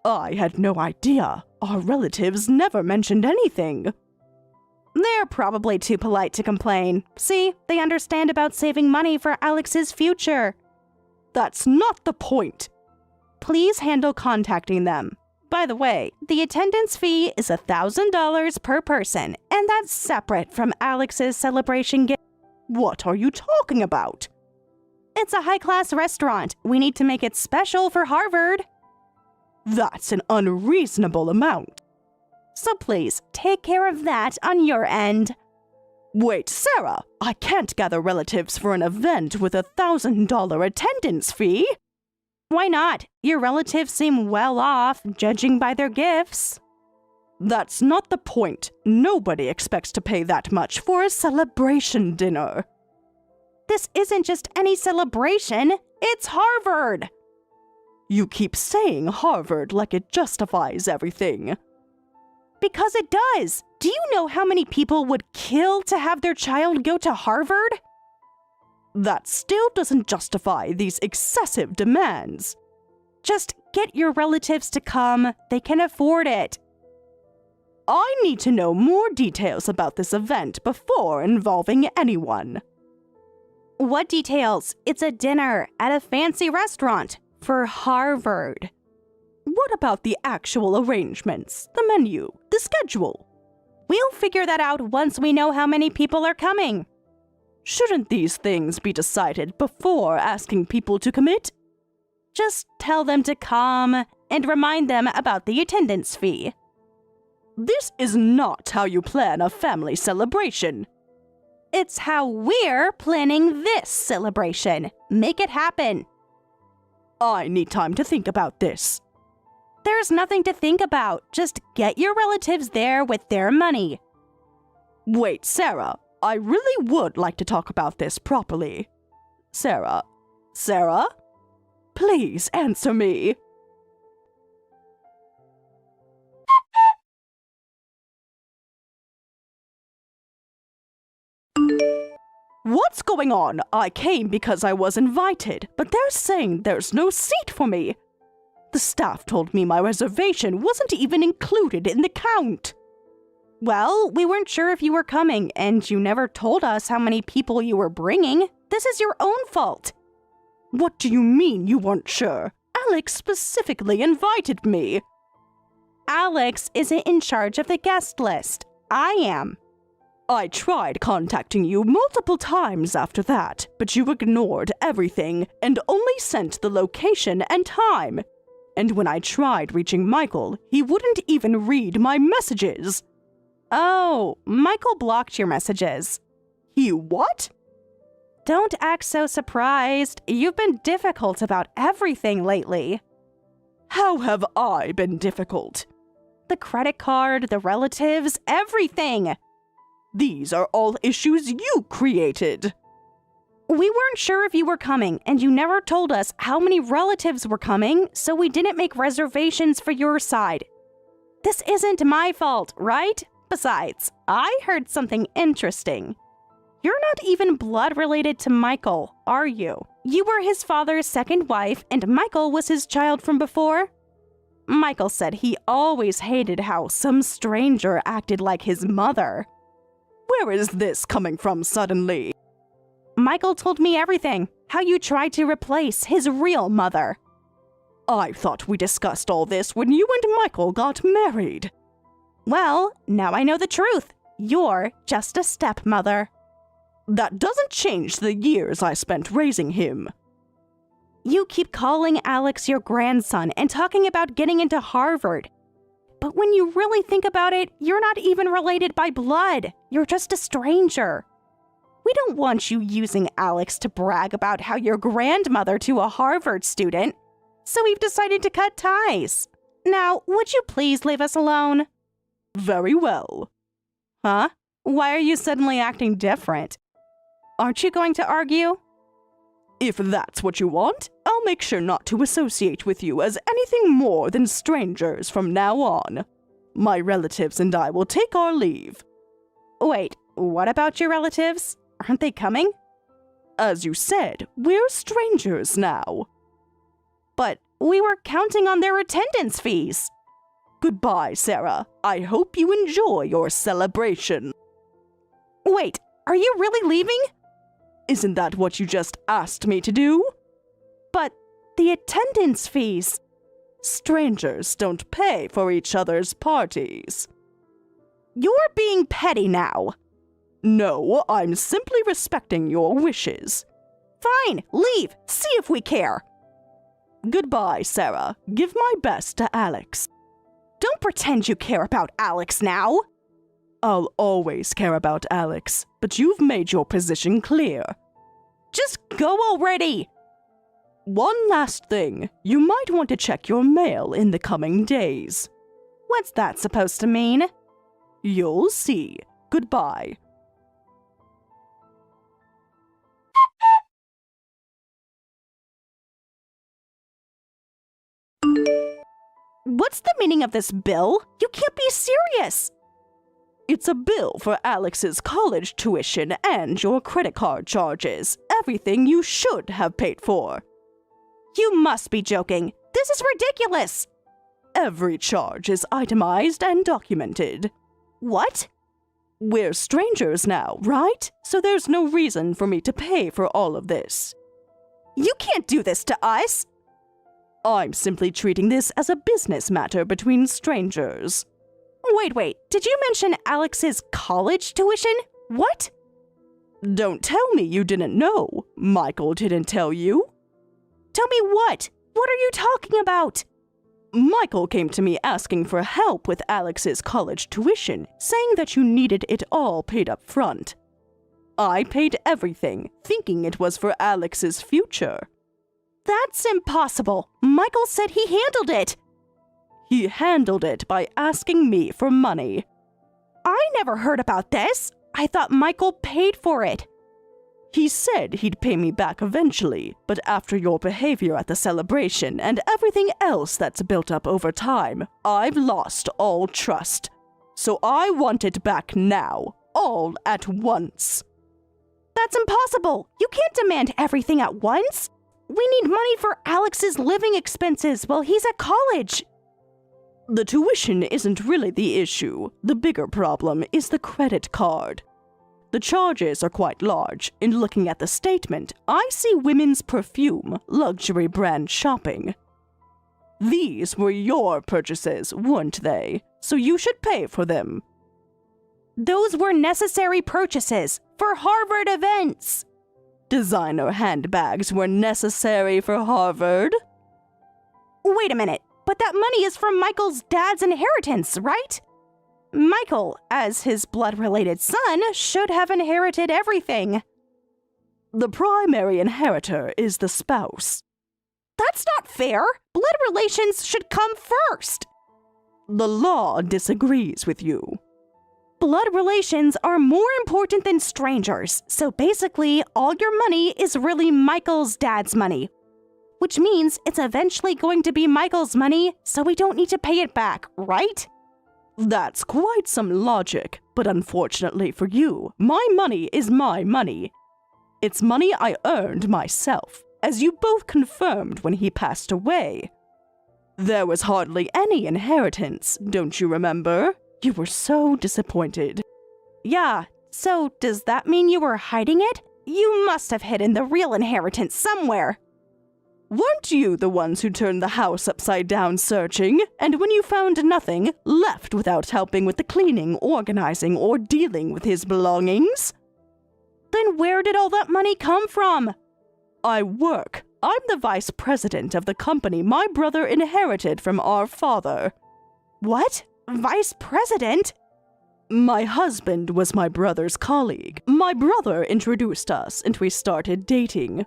I had no idea. Our relatives never mentioned anything. They're probably too polite to complain. See, they understand about saving money for Alex's future. That's not the point. Please handle contacting them. By the way, the attendance fee is $1,000 per person, and that's separate from Alex's celebration gift. What are you talking about? It's a high-class restaurant. We need to make it special for Harvard. That's an unreasonable amount. So please, take care of that on your end. Wait, Sarah, I can't gather relatives for an event with $1,000 attendance fee. Why not? Your relatives seem well off, judging by their gifts. That's not the point. Nobody expects to pay that much for a celebration dinner. This isn't just any celebration. It's Harvard. You keep saying Harvard like it justifies everything. Because it does. Do you know how many people would kill to have their child go to Harvard? That still doesn't justify these excessive demands. Just get your relatives to come. They can afford it. I need to know more details about this event before involving anyone. What details? It's a dinner at a fancy restaurant for Harvard. What about the actual arrangements, the menu, the schedule? We'll figure that out once we know how many people are coming. Shouldn't these things be decided before asking people to commit? Just tell them to come and remind them about the attendance fee. This is not how you plan a family celebration. It's how we're planning this celebration. Make it happen. I need time to think about this. There's nothing to think about. Just get your relatives there with their money. Wait, Sarah. I really would like to talk about this properly. Sarah? Sarah? Please answer me. What's going on? I came because I was invited, but they're saying there's no seat for me. The staff told me my reservation wasn't even included in the count. Well, we weren't sure if you were coming, and you never told us how many people you were bringing. This is your own fault. What do you mean you weren't sure? Alex specifically invited me. Alex isn't in charge of the guest list. I am. I tried contacting you multiple times after that, but you ignored everything and only sent the location and time. And when I tried reaching Michael, he wouldn't even read my messages. Oh, Michael blocked your messages. He what? Don't act so surprised. You've been difficult about everything lately. How have I been difficult? The credit card, the relatives, everything. These are all issues you created. We weren't sure if you were coming, and you never told us how many relatives were coming, so we didn't make reservations for your side. This isn't my fault, right? Besides, I heard something interesting. You're not even blood related to Michael, are you? You were his father's second wife, and Michael was his child from before? Michael said he always hated how some stranger acted like his mother. Where is this coming from suddenly? Michael told me everything, how you tried to replace his real mother. I thought we discussed all this when you and Michael got married. Well, now I know the truth. You're just a stepmother. That doesn't change the years I spent raising him. You keep calling Alex your grandson and talking about getting into Harvard. But when you really think about it, you're not even related by blood. You're just a stranger. We don't want you using Alex to brag about how you're grandmother to a Harvard student. So we've decided to cut ties. Now, would you please leave us alone? Very well. Huh? Why are you suddenly acting different? Aren't you going to argue? If that's what you want, I'll make sure not to associate with you as anything more than strangers from now on. My relatives and I will take our leave. Wait, what about your relatives? Aren't they coming? As you said, we're strangers now. But we were counting on their attendance fees. Goodbye, Sarah. I hope you enjoy your celebration. Wait, are you really leaving? Isn't that what you just asked me to do? But the attendance fees. Strangers don't pay for each other's parties. You're being petty now. No, I'm simply respecting your wishes. Fine, leave. See if we care. Goodbye, Sarah. Give my best to Alex. Don't pretend you care about Alex now. I'll always care about Alex, but you've made your position clear. Just go already! One last thing. You might want to check your mail in the coming days. What's that supposed to mean? You'll see. Goodbye. What's the meaning of this bill? You can't be serious! It's a bill for Alex's college tuition and your credit card charges. Everything you should have paid for. You must be joking. This is ridiculous! Every charge is itemized and documented. What? We're strangers now, right? So there's no reason for me to pay for all of this. You can't do this to us! I'm simply treating this as a business matter between strangers. Wait, did you mention Alex's college tuition? What? Don't tell me you didn't know. Michael didn't tell you. Tell me what? What are you talking about? Michael came to me asking for help with Alex's college tuition, saying that you needed it all paid up front. I paid everything, thinking it was for Alex's future. That's impossible. Michael said he handled it. He handled it by asking me for money. I never heard about this. I thought Michael paid for it. He said he'd pay me back eventually, but after your behavior at the celebration and everything else that's built up over time, I've lost all trust. So I want it back now, all at once. That's impossible. You can't demand everything at once. We need money for Alex's living expenses while he's at college. The tuition isn't really the issue. The bigger problem is the credit card. The charges are quite large. In looking at the statement, I see women's perfume, luxury brand shopping. These were your purchases, weren't they? So you should pay for them. Those were necessary purchases for Harvard events. Designer handbags were necessary for Harvard. Wait a minute. But that money is from Michael's dad's inheritance, right? Michael, as his blood-related son, should have inherited everything. The primary inheritor is the spouse. That's not fair. Blood relations should come first. The law disagrees with you. Blood relations are more important than strangers, so basically, all your money is really Michael's dad's money. Which means it's eventually going to be Michael's money, so we don't need to pay it back, right? That's quite some logic, but unfortunately for you, my money is my money. It's money I earned myself, as you both confirmed when he passed away. There was hardly any inheritance, don't you remember? You were so disappointed. Yeah, so does that mean you were hiding it? You must have hidden the real inheritance somewhere. Weren't you the ones who turned the house upside down searching, and when you found nothing, left without helping with the cleaning, organizing, or dealing with his belongings? Then where did all that money come from? I work. I'm the vice president of the company my brother inherited from our father. What? Vice president? My husband was my brother's colleague. My brother introduced us and we started dating.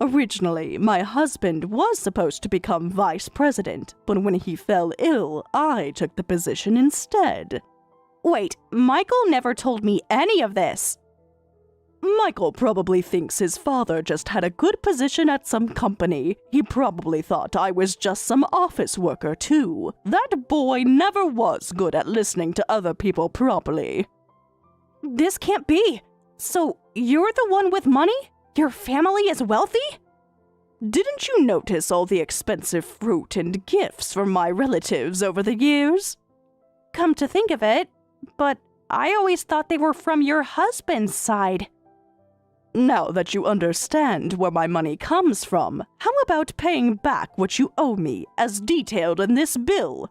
Originally, my husband was supposed to become vice president, but when he fell ill, I took the position instead. Wait, Michael never told me any of this. Michael probably thinks his father just had a good position at some company. He probably thought I was just some office worker too. That boy never was good at listening to other people properly. This can't be. So, you're the one with money? Your family is wealthy? Didn't you notice all the expensive fruit and gifts from my relatives over the years? Come to think of it, but I always thought they were from your husband's side. Now that you understand where my money comes from, how about paying back what you owe me as detailed in this bill?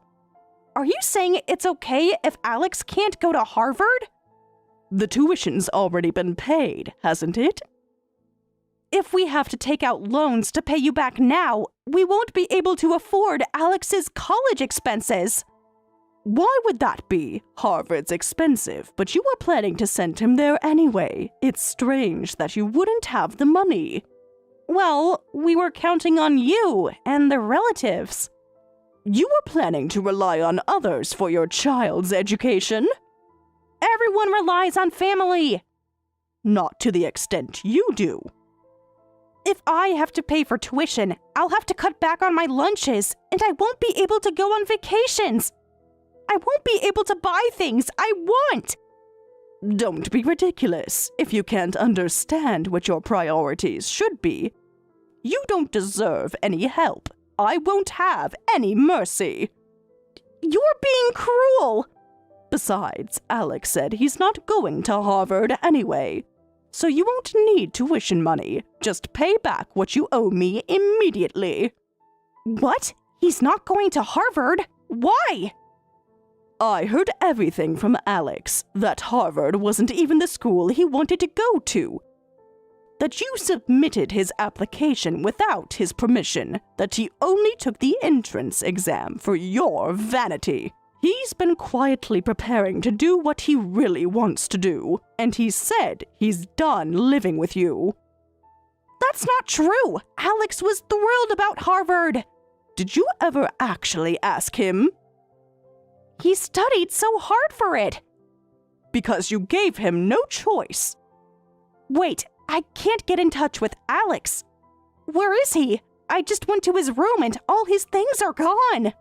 Are you saying it's okay if Alex can't go to Harvard? The tuition's already been paid, hasn't it? If we have to take out loans to pay you back now, we won't be able to afford Alex's college expenses. Why would that be? Harvard's expensive, but you were planning to send him there anyway. It's strange that you wouldn't have the money. Well, we were counting on you and the relatives. You were planning to rely on others for your child's education? Everyone relies on family. Not to the extent you do. If I have to pay for tuition, I'll have to cut back on my lunches, and I won't be able to go on vacations. I won't be able to buy things I want. Don't be ridiculous if you can't understand what your priorities should be. You don't deserve any help. I won't have any mercy. You're being cruel. Besides, Alex said he's not going to Harvard anyway. So you won't need tuition money. Just pay back what you owe me immediately. What? He's not going to Harvard? Why? I heard everything from Alex, that Harvard wasn't even the school he wanted to go to. That you submitted his application without his permission, that he only took the entrance exam for your vanity. He's been quietly preparing to do what he really wants to do, and he said he's done living with you. That's not true! Alex was thrilled about Harvard! Did you ever actually ask him? He studied so hard for it. Because you gave him no choice. Wait, I can't get in touch with Alex. Where is he? I just went to his room and all his things are gone.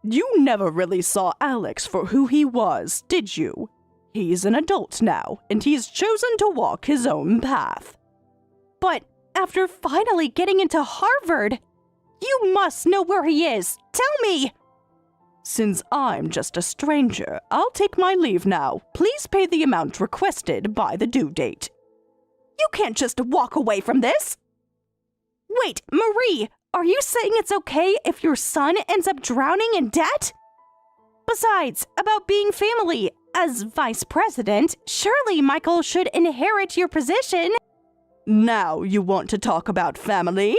You never really saw Alex for who he was, did you? He's an adult now, and he's chosen to walk his own path. But after finally getting into Harvard, you must know where he is. Tell me! Since I'm just a stranger, I'll take my leave now. Please pay the amount requested by the due date. You can't just walk away from this. Wait, Marie, are you saying it's okay if your son ends up drowning in debt? Besides, about being family, as vice president, surely Michael should inherit your position. Now you want to talk about family?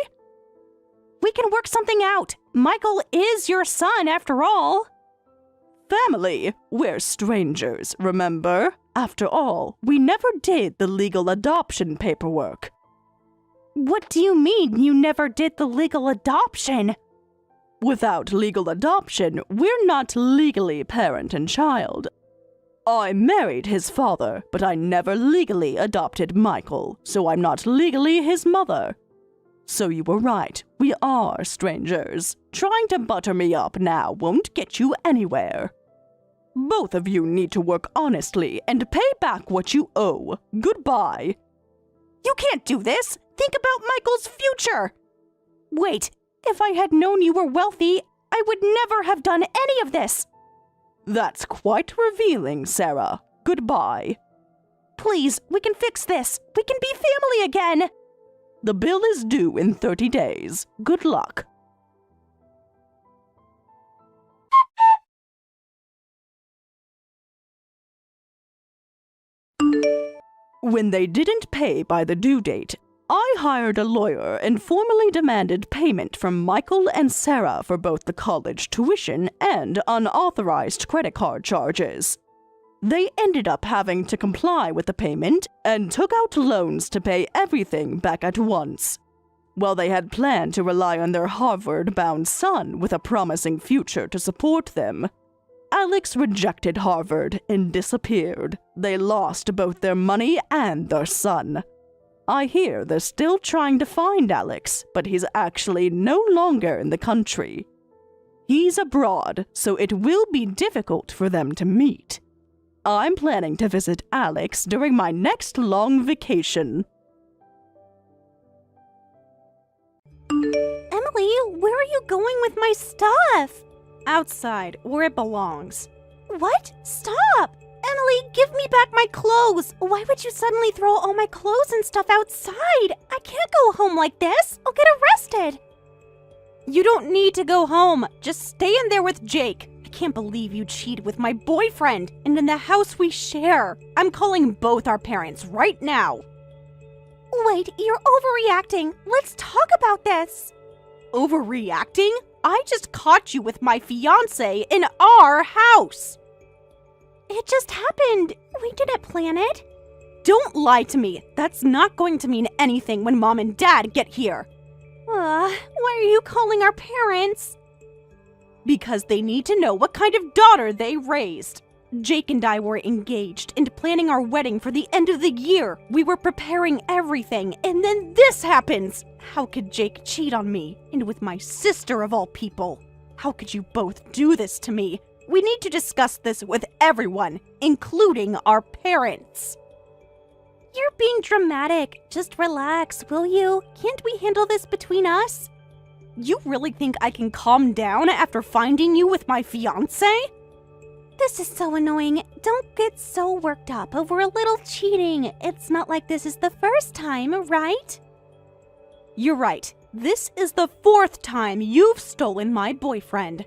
We can work something out. Michael is your son, after all. Family? We're strangers, remember? After all, we never did the legal adoption paperwork. What do you mean you never did the legal adoption? Without legal adoption, we're not legally parent and child. I married his father, but I never legally adopted Michael, so I'm not legally his mother. So you were right, we are strangers. Trying to butter me up now won't get you anywhere. Both of you need to work honestly and pay back what you owe. Goodbye. You can't do this. Think about Michael's future. Wait, if I had known you were wealthy, I would never have done any of this. That's quite revealing, Sarah. Goodbye. Please, we can fix this. We can be family again. The bill is due in 30 days. Good luck. When they didn't pay by the due date, I hired a lawyer and formally demanded payment from Michael and Sarah for both the college tuition and unauthorized credit card charges. They ended up having to comply with the payment and took out loans to pay everything back at once. While they had planned to rely on their Harvard-bound son with a promising future to support them, Alex rejected Harvard and disappeared. They lost both their money and their son. I hear they're still trying to find Alex, but he's actually no longer in the country. He's abroad, so it will be difficult for them to meet. I'm planning to visit Alex during my next long vacation. Emily, where are you going with my stuff? Outside, where it belongs. What? Stop! Emily, give me back my clothes! Why would you suddenly throw all my clothes and stuff outside? I can't go home like this! I'll get arrested! You don't need to go home. Just stay in there with Jake. I can't believe you cheated with my boyfriend and in the house we share. I'm calling both our parents right now. Wait, you're overreacting. Let's talk about this. Overreacting? I just caught you with my fiancé in our house. It just happened. We didn't plan it. Don't lie to me. That's not going to mean anything when Mom and Dad get here. Why are you calling our parents? Because they need to know what kind of daughter they raised. Jake and I were engaged and planning our wedding for the end of the year. We were preparing everything, and then this happens. How could Jake cheat on me, and with my sister of all people? How could you both do this to me? We need to discuss this with everyone, including our parents. You're being dramatic. Just relax, will you? Can't we handle this between us? You really think I can calm down after finding you with my fiancé? This is so annoying. Don't get so worked up over a little cheating. It's not like this is the first time, right? You're right. This is the 4th time you've stolen my boyfriend.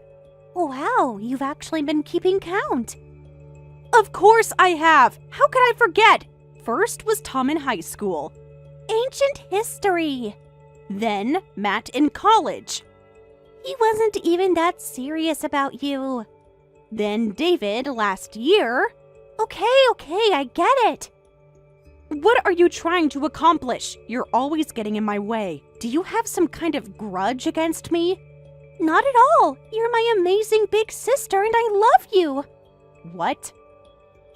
Wow, you've actually been keeping count. Of course I have. How could I forget? First was Tom in high school. Ancient history. Then Matt in college. He wasn't even that serious about you. Then David last year. Okay, I get it. What are you trying to accomplish? You're always getting in my way. Do you have some kind of grudge against me? Not at all. You're my amazing big sister and I love you. What?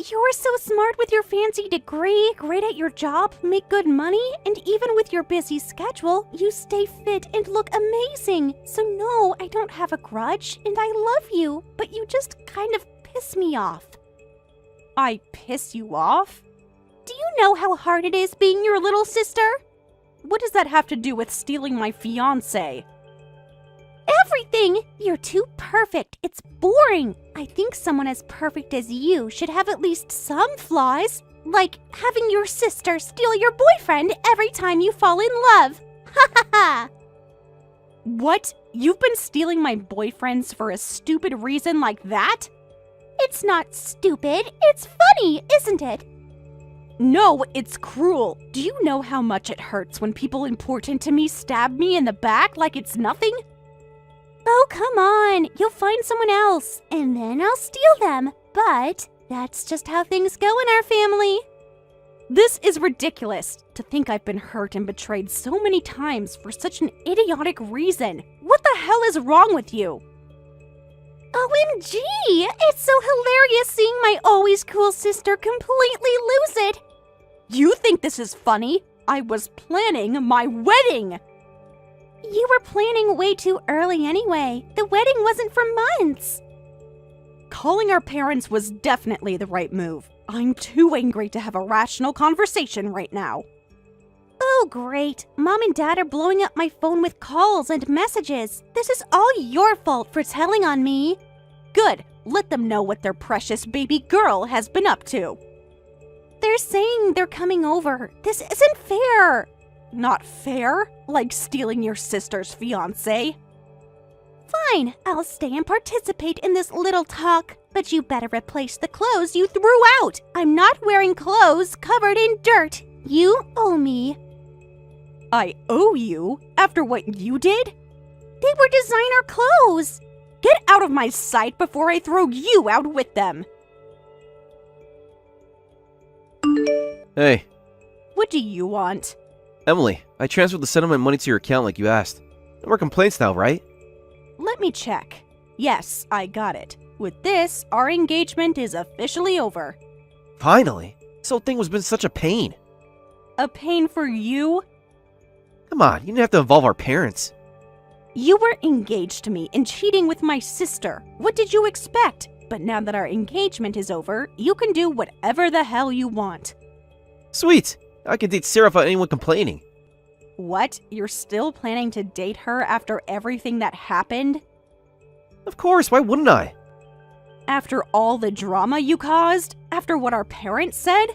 You're so smart with your fancy degree, great at your job, make good money, and even with your busy schedule, you stay fit and look amazing. So no, I don't have a grudge, and I love you, but you just kind of piss me off. I piss you off? Do you know how hard it is being your little sister? What does that have to do with stealing my fiancé? Everything! You're too perfect. It's boring. I think someone as perfect as you should have at least some flaws, like having your sister steal your boyfriend every time you fall in love. Ha ha ha! What? You've been stealing my boyfriends for a stupid reason like that? It's not stupid. It's funny, isn't it? No, it's cruel. Do you know how much it hurts when people important to me stab me in the back like it's nothing? Oh, come on. You'll find someone else, and then I'll steal them. But that's just how things go in our family. This is ridiculous. To think I've been hurt and betrayed so many times for such an idiotic reason. What the hell is wrong with you? OMG! It's so hilarious seeing my always cool sister completely lose it. You think this is funny? I was planning my wedding. You were planning way too early anyway. The wedding wasn't for months. Calling our parents was definitely the right move. I'm too angry to have a rational conversation right now. Oh, great. Mom and Dad are blowing up my phone with calls and messages. This is all your fault for telling on me. Good. Let them know what their precious baby girl has been up to. They're saying they're coming over. This isn't fair. Not fair? Like stealing your sister's fiancé? Fine, I'll stay and participate in this little talk. But you better replace the clothes you threw out. I'm not wearing clothes covered in dirt. You owe me. I owe you? After what you did? They were designer clothes. Get out of my sight before I throw you out with them! Hey, What do you want? Emily, I transferred the settlement money to your account like you asked. No more complaints now, right? Let me check. Yes, I got it. With this, our engagement is officially over. Finally! This whole thing was been such a pain. A pain for you? Come on, you didn't have to involve our parents. You were engaged to me and cheating with my sister. What did you expect? But now that our engagement is over, you can do whatever the hell you want. Sweet! I can date Sarah without anyone complaining. What? You're still planning to date her after everything that happened? Of course, why wouldn't I? After all the drama you caused? After what our parents said?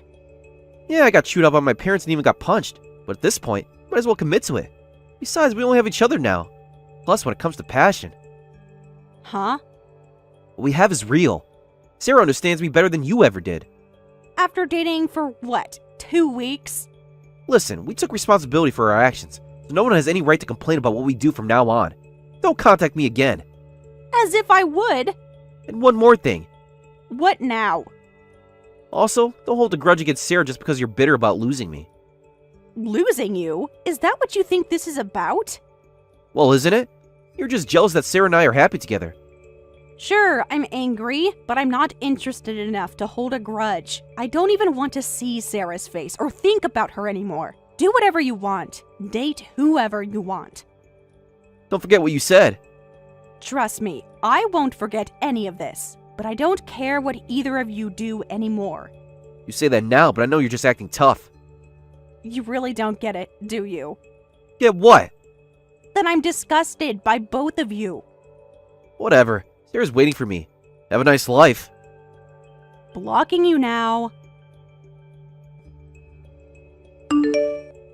Yeah, I got chewed up by my parents and even got punched. But at this point, might as well commit to it. Besides, we only have each other now. Plus, when it comes to passion, Huh? what we have is real. Sarah understands me better than you ever did. After dating for what? 2 weeks? Listen, we took responsibility for our actions, so no one has any right to complain about what we do from now on. Don't contact me again. As if I would! And one more thing. What now? Also, don't hold a grudge against Sarah just because you're bitter about losing me. Losing you? Is that what you think this is about? Well, isn't it? You're just jealous that Sarah and I are happy together. Sure, I'm angry, but I'm not interested enough to hold a grudge. I don't even want to see Sarah's face or think about her anymore. Do whatever you want. Date whoever you want. Don't forget what you said. Trust me, I won't forget any of this, but I don't care what either of you do anymore. You say that now, but I know you're just acting tough. You really don't get it, do you? Get what? Then I'm disgusted by both of you. Whatever. Sarah's waiting for me. Have a nice life. Blocking you now.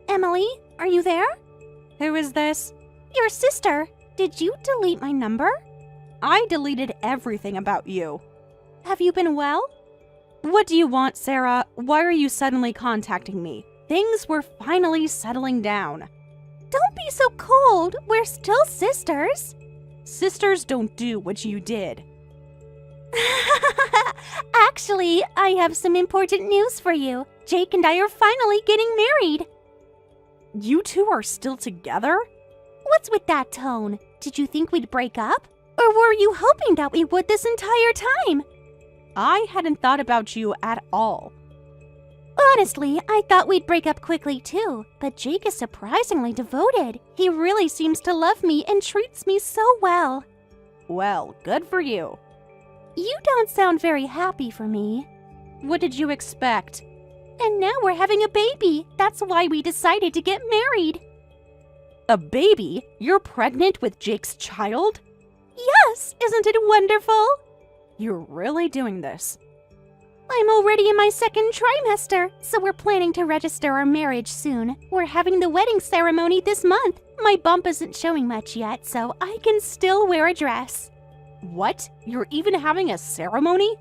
Emily, are you there? Who is this? Your sister. Did you delete my number? I deleted everything about you. Have you been well? What do you want, Sarah? Why are you suddenly contacting me? Things were finally settling down. Don't be so cold. We're still sisters. Sisters don't do what you did. Actually, I have some important news for you. Jake and I are finally getting married. You two are still together? What's with that tone? Did you think we'd break up? Or were you hoping that we would this entire time? I hadn't thought about you at all. Honestly, I thought we'd break up quickly too, but Jake is surprisingly devoted. He really seems to love me and treats me so well. Well, good for you. You don't sound very happy for me. What did you expect? And now we're having a baby. That's why we decided to get married. A baby? You're pregnant with Jake's child? Yes, isn't it wonderful? You're really doing this. I'm already in my second trimester, so we're planning to register our marriage soon. We're having the wedding ceremony this month. My bump isn't showing much yet, so I can still wear a dress. What? You're even having a ceremony?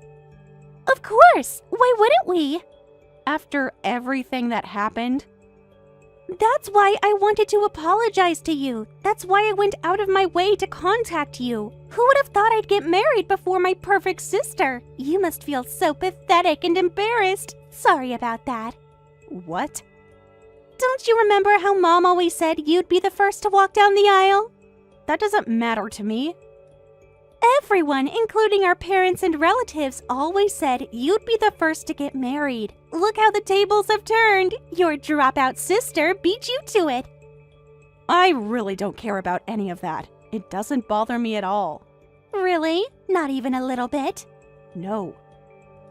Of course! Why wouldn't we? After everything that happened? That's why I wanted to apologize to you. That's why I went out of my way to contact you. Who would have thought I'd get married before my perfect sister? You must feel so pathetic and embarrassed. Sorry about that. What? Don't you remember how Mom always said you'd be the first to walk down the aisle? That doesn't matter to me. Everyone, including our parents and relatives, always said you'd be the first to get married. Look how the tables have turned. Your dropout sister beat you to it. I really don't care about any of that. It doesn't bother me at all. Really? Not even a little bit? No.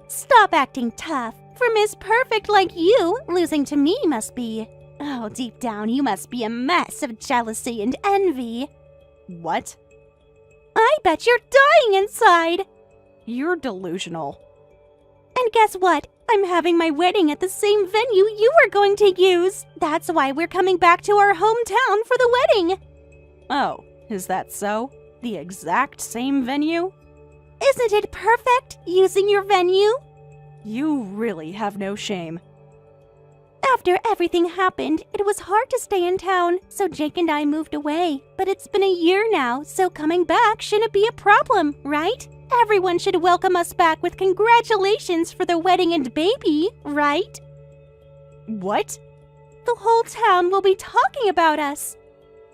Stop acting tough. For Miss Perfect like you, losing to me must be... Oh, deep down, you must be a mess of jealousy and envy. What? I bet you're dying inside. You're delusional. And guess what? I'm having my wedding at the same venue you were going to use. That's why we're coming back to our hometown for the wedding. Oh, is that so? The exact same venue? Isn't it perfect, using your venue? You really have no shame. After everything happened, it was hard to stay in town, so Jake and I moved away. But it's been a year now, so coming back shouldn't be a problem, right? Everyone should welcome us back with congratulations for the wedding and baby, right? What? The whole town will be talking about us.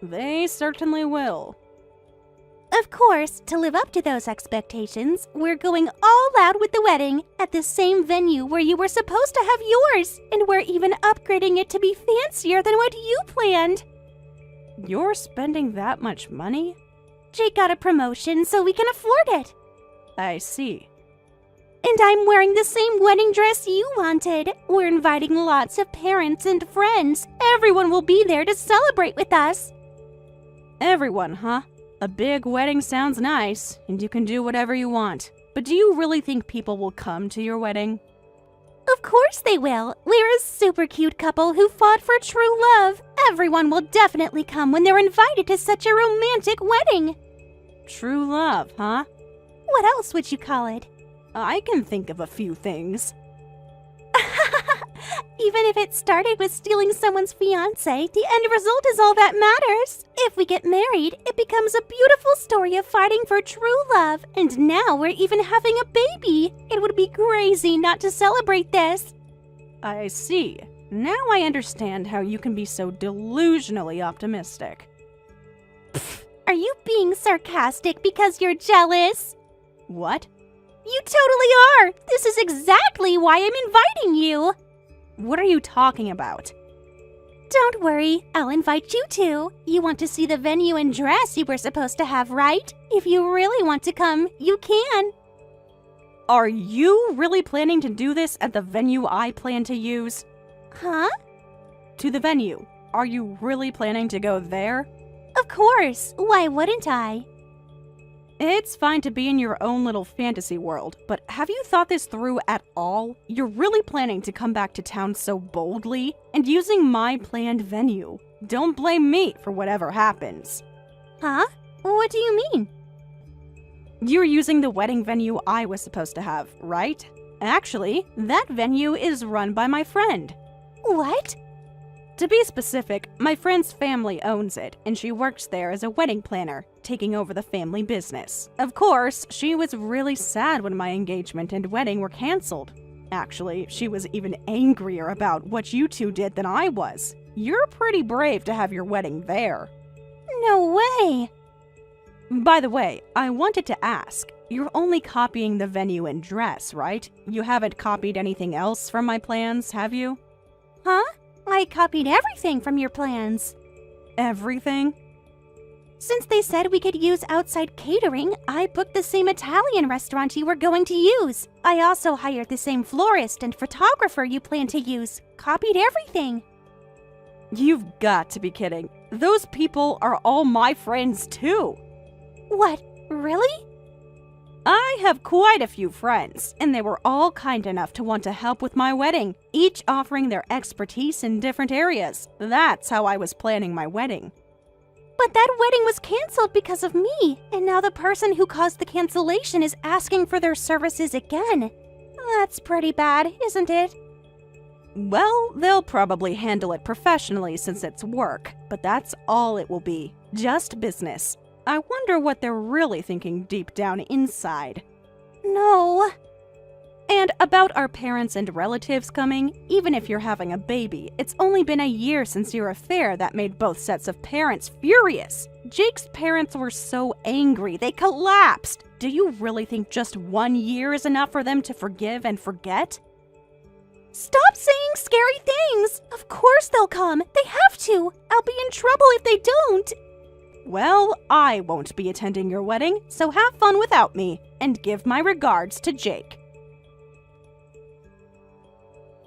They certainly will. Of course, to live up to those expectations, we're going all out with the wedding at the same venue where you were supposed to have yours, and we're even upgrading it to be fancier than what you planned. You're spending that much money? Jake got a promotion so we can afford it. I see. And I'm wearing the same wedding dress you wanted. We're inviting lots of parents and friends. Everyone will be there to celebrate with us. Everyone, huh? A big wedding sounds nice, and you can do whatever you want. But do you really think people will come to your wedding? Of course they will. We're a super cute couple who fought for true love. Everyone will definitely come when they're invited to such a romantic wedding. True love, huh? What else would you call it? I can think of a few things. Even if it started with stealing someone's fiance, the end result is all that matters. If we get married, it becomes a beautiful story of fighting for true love. And now we're even having a baby. It would be crazy not to celebrate this. I see. Now I understand how you can be so delusionally optimistic. Are you being sarcastic because you're jealous? What? You totally are! This is exactly why I'm inviting you! What are you talking about? Don't worry, I'll invite you too. You want to see the venue and dress you were supposed to have, right? If you really want to come, you can. Are you really planning to do this at the venue I plan to use? Huh? To the venue. Are you really planning to go there? Of course. Why wouldn't I? It's fine to be in your own little fantasy world, but have you thought this through at all? You're really planning to come back to town so boldly and using my planned venue. Don't blame me for whatever happens. Huh? What do you mean? You're using the wedding venue I was supposed to have, right? Actually, that venue is run by my friend. What? To be specific, my friend's family owns it, and she works there as a wedding planner, taking over the family business. Of course, she was really sad when my engagement and wedding were canceled. Actually, she was even angrier about what you two did than I was. You're pretty brave to have your wedding there. No way! By the way, I wanted to ask, you're only copying the venue and dress, right? You haven't copied anything else from my plans, have you? Huh? I copied everything from your plans. Everything? Since they said we could use outside catering, I booked the same Italian restaurant you were going to use. I also hired the same florist and photographer you plan to use. Copied everything. You've got to be kidding. Those people are all my friends too. What? Really? I have quite a few friends, and they were all kind enough to want to help with my wedding, each offering their expertise in different areas. That's how I was planning my wedding. But that wedding was canceled because of me, and now the person who caused the cancellation is asking for their services again. That's pretty bad, isn't it? Well, they'll probably handle it professionally since it's work, but that's all it will be. Just business. I wonder what they're really thinking deep down inside. No. And about our parents and relatives coming, even if you're having a baby, it's only been a year since your affair that made both sets of parents furious. Jake's parents were so angry, they collapsed. Do you really think just 1 year is enough for them to forgive and forget? Stop saying scary things! Of course they'll come. They have to. I'll be in trouble if they don't. Well, I won't be attending your wedding, so have fun without me, and give my regards to Jake.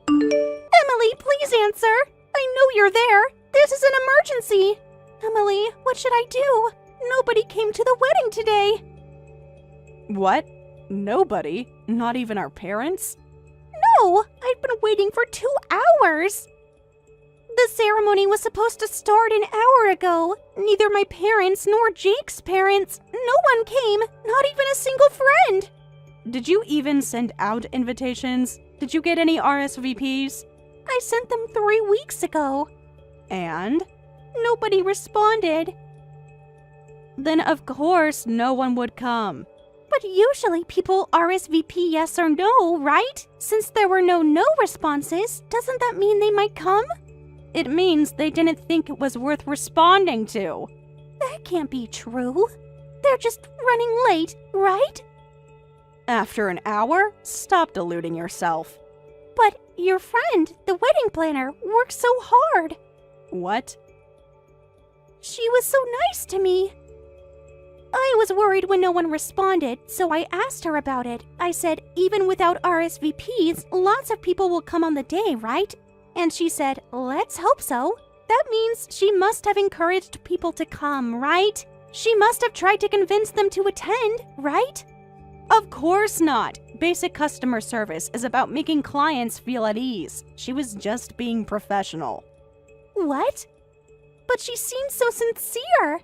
Emily, please answer. I know you're there. This is an emergency. Emily, what should I do? Nobody came to the wedding today. What? Nobody? Not even our parents? No, I've been waiting for 2 hours. The ceremony was supposed to start an hour ago. Neither my parents nor Jake's parents. No one came, not even a single friend. Did you even send out invitations? Did you get any RSVPs? I sent them 3 weeks ago. And? Nobody responded. Then of course no one would come. But usually people RSVP yes or no, right? Since there were no responses, doesn't that mean they might come? It means they didn't think it was worth responding to. That can't be true. They're just running late, right? After an hour? Stop deluding yourself. But your friend, the wedding planner, worked so hard. What? She was so nice to me. I was worried when no one responded, so I asked her about it. I said, even without RSVPs, lots of people will come on the day, right? And she said, let's hope so. That means she must have encouraged people to come, right? She must have tried to convince them to attend, right? Of course not. Basic customer service is about making clients feel at ease. She was just being professional. What? But she seemed so sincere.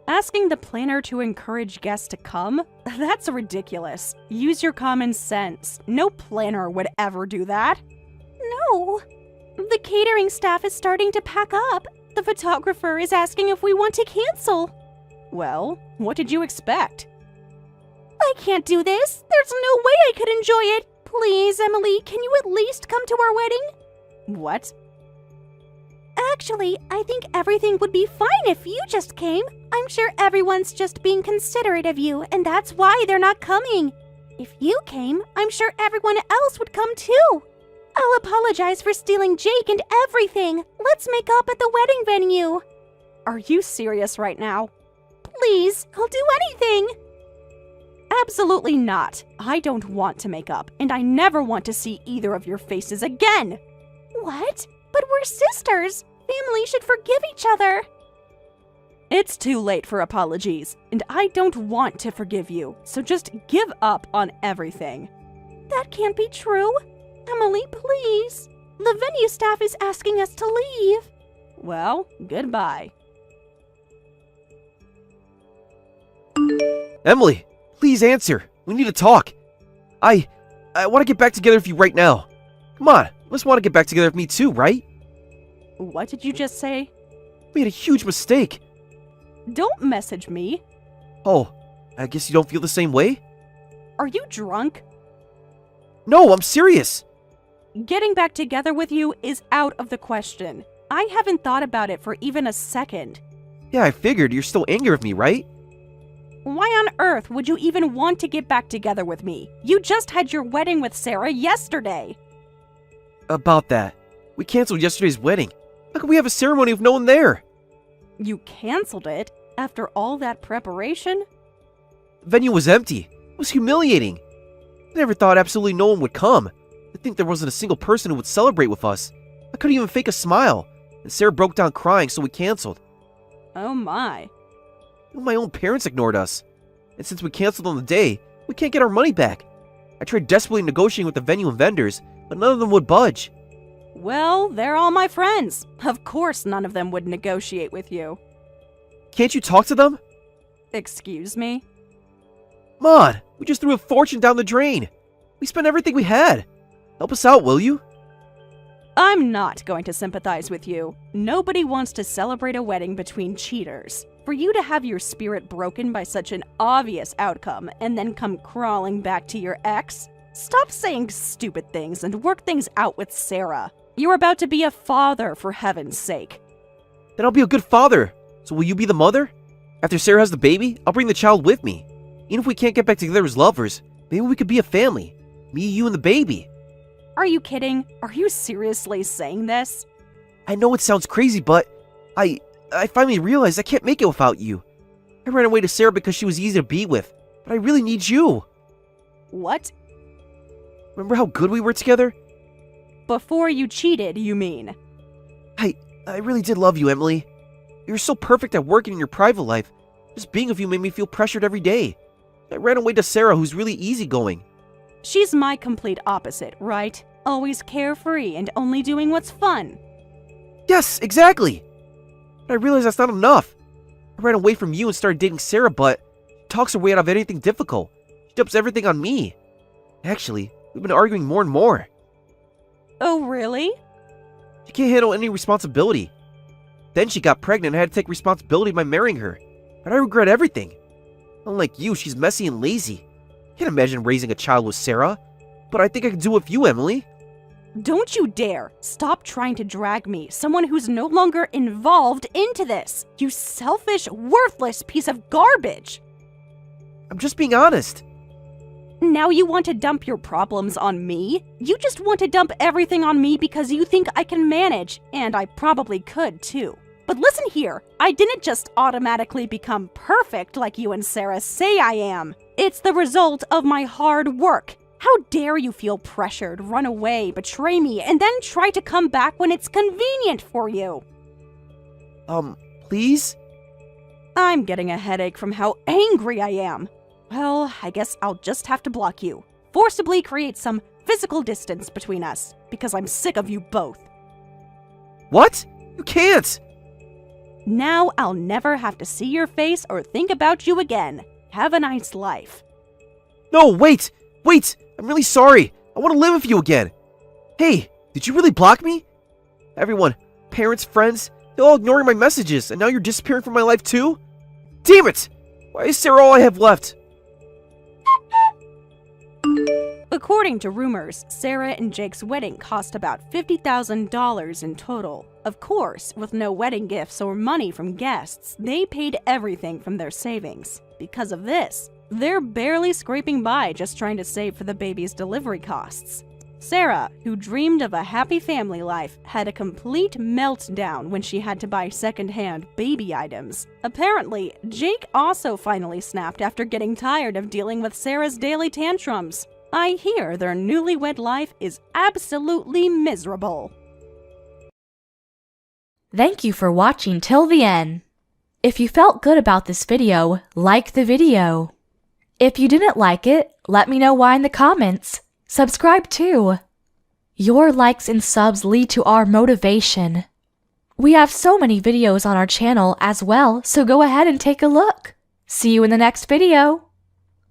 Asking the planner to encourage guests to come? That's ridiculous. Use your common sense. No planner would ever do that. No. The catering staff is starting to pack up. The photographer is asking if we want to cancel. Well, what did you expect? I can't do this. There's no way I could enjoy it. Please, Emily, can you at least come to our wedding? What? Actually, I think everything would be fine if you just came. I'm sure everyone's just being considerate of you, and that's why they're not coming. If you came, I'm sure everyone else would come too. I'll apologize for stealing Jake and everything. Let's make up at the wedding venue. Are you serious right now? Please, I'll do anything. Absolutely not. I don't want to make up, and I never want to see either of your faces again. What? But we're sisters. Family should forgive each other. It's too late for apologies, and I don't want to forgive you, so just give up on everything. That can't be true. Emily, please. The venue staff is asking us to leave. Well, goodbye. Emily, please answer. We need to talk. I want to get back together with you right now. Come on, you must want to get back together with me too, right? What did you just say? We made a huge mistake. Don't message me. Oh, I guess you don't feel the same way? Are you drunk? No, I'm serious. Getting back together with you is out of the question. I haven't thought about it for even a second. Yeah, I figured you're still angry with me, right? Why on earth would you even want to get back together with me? You just had your wedding with Sarah yesterday. About that. We canceled yesterday's wedding. How could we have a ceremony with no one there? You canceled it after all that preparation? The venue was empty. It was humiliating. I never thought absolutely no one would come. I think there wasn't a single person who would celebrate with us. I couldn't even fake a smile. And Sarah broke down crying, so we canceled. Oh my. Even my own parents ignored us. And since we canceled on the day, we can't get our money back. I tried desperately negotiating with the venue and vendors, but none of them would budge. Well, they're all my friends. Of course none of them would negotiate with you. Can't you talk to them? Excuse me? Come on, we just threw a fortune down the drain. We spent everything we had. Help us out, will you? I'm not going to sympathize with you. Nobody wants to celebrate a wedding between cheaters. For you to have your spirit broken by such an obvious outcome and then come crawling back to your ex? Stop saying stupid things and work things out with Sarah. You're about to be a father, for heaven's sake. Then I'll be a good father. So will you be the mother? After Sarah has the baby, I'll bring the child with me. Even if we can't get back together as lovers, maybe we could be a family. Me, you, and the baby. Are you kidding? Are you seriously saying this? I know it sounds crazy, but I finally realized I can't make it without you. I ran away to Sarah because she was easy to be with, but I really need you. What? Remember how good we were together? Before you cheated, you mean? I really did love you, Emily. You were so perfect at work and in your private life. Just being with you made me feel pressured every day. I ran away to Sarah, who's really easygoing. She's my complete opposite, right? Always carefree and only doing what's fun. Yes, exactly. But I realized that's not enough. I ran away from you and started dating Sarah, but she talks her way out of anything difficult. She dumps everything on me. Actually, we've been arguing more and more. Oh, really? She can't handle any responsibility. Then she got pregnant and I had to take responsibility by marrying her. And I regret everything. Unlike you, she's messy and lazy. Can't imagine raising a child with Sarah. But I think I can do it with you, Emily. Don't you dare! Stop trying to drag me, someone who's no longer involved, into this! You selfish, worthless piece of garbage! I'm just being honest. Now you want to dump your problems on me? You just want to dump everything on me because you think I can manage, and I probably could too. But listen here, I didn't just automatically become perfect like you and Sarah say I am. It's the result of my hard work. How dare you feel pressured, run away, betray me, and then try to come back when it's convenient for you? Please? I'm getting a headache from how angry I am. Well, I guess I'll just have to block you. Forcibly create some physical distance between us, because I'm sick of you both. What? You can't! Now I'll never have to see your face or think about you again. Have a nice life. No, wait! Wait! I'm really sorry! I want to live with you again! Hey, did you really block me? Everyone, parents, friends, they're all ignoring my messages, and now you're disappearing from my life too? Damn it! Why is Sarah all I have left? According to rumors, Sarah and Jake's wedding cost about $50,000 in total. Of course, with no wedding gifts or money from guests, they paid everything from their savings. Because of this, they're barely scraping by just trying to save for the baby's delivery costs. Sarah, who dreamed of a happy family life, had a complete meltdown when she had to buy secondhand baby items. Apparently, Jake also finally snapped after getting tired of dealing with Sarah's daily tantrums. I hear their newlywed life is absolutely miserable. Thank you for watching till the end. If you felt good about this video, like the video. If you didn't like it, let me know why in the comments. Subscribe too. Your likes and subs lead to our motivation. We have so many videos on our channel as well, so go ahead and take a look. See you in the next video.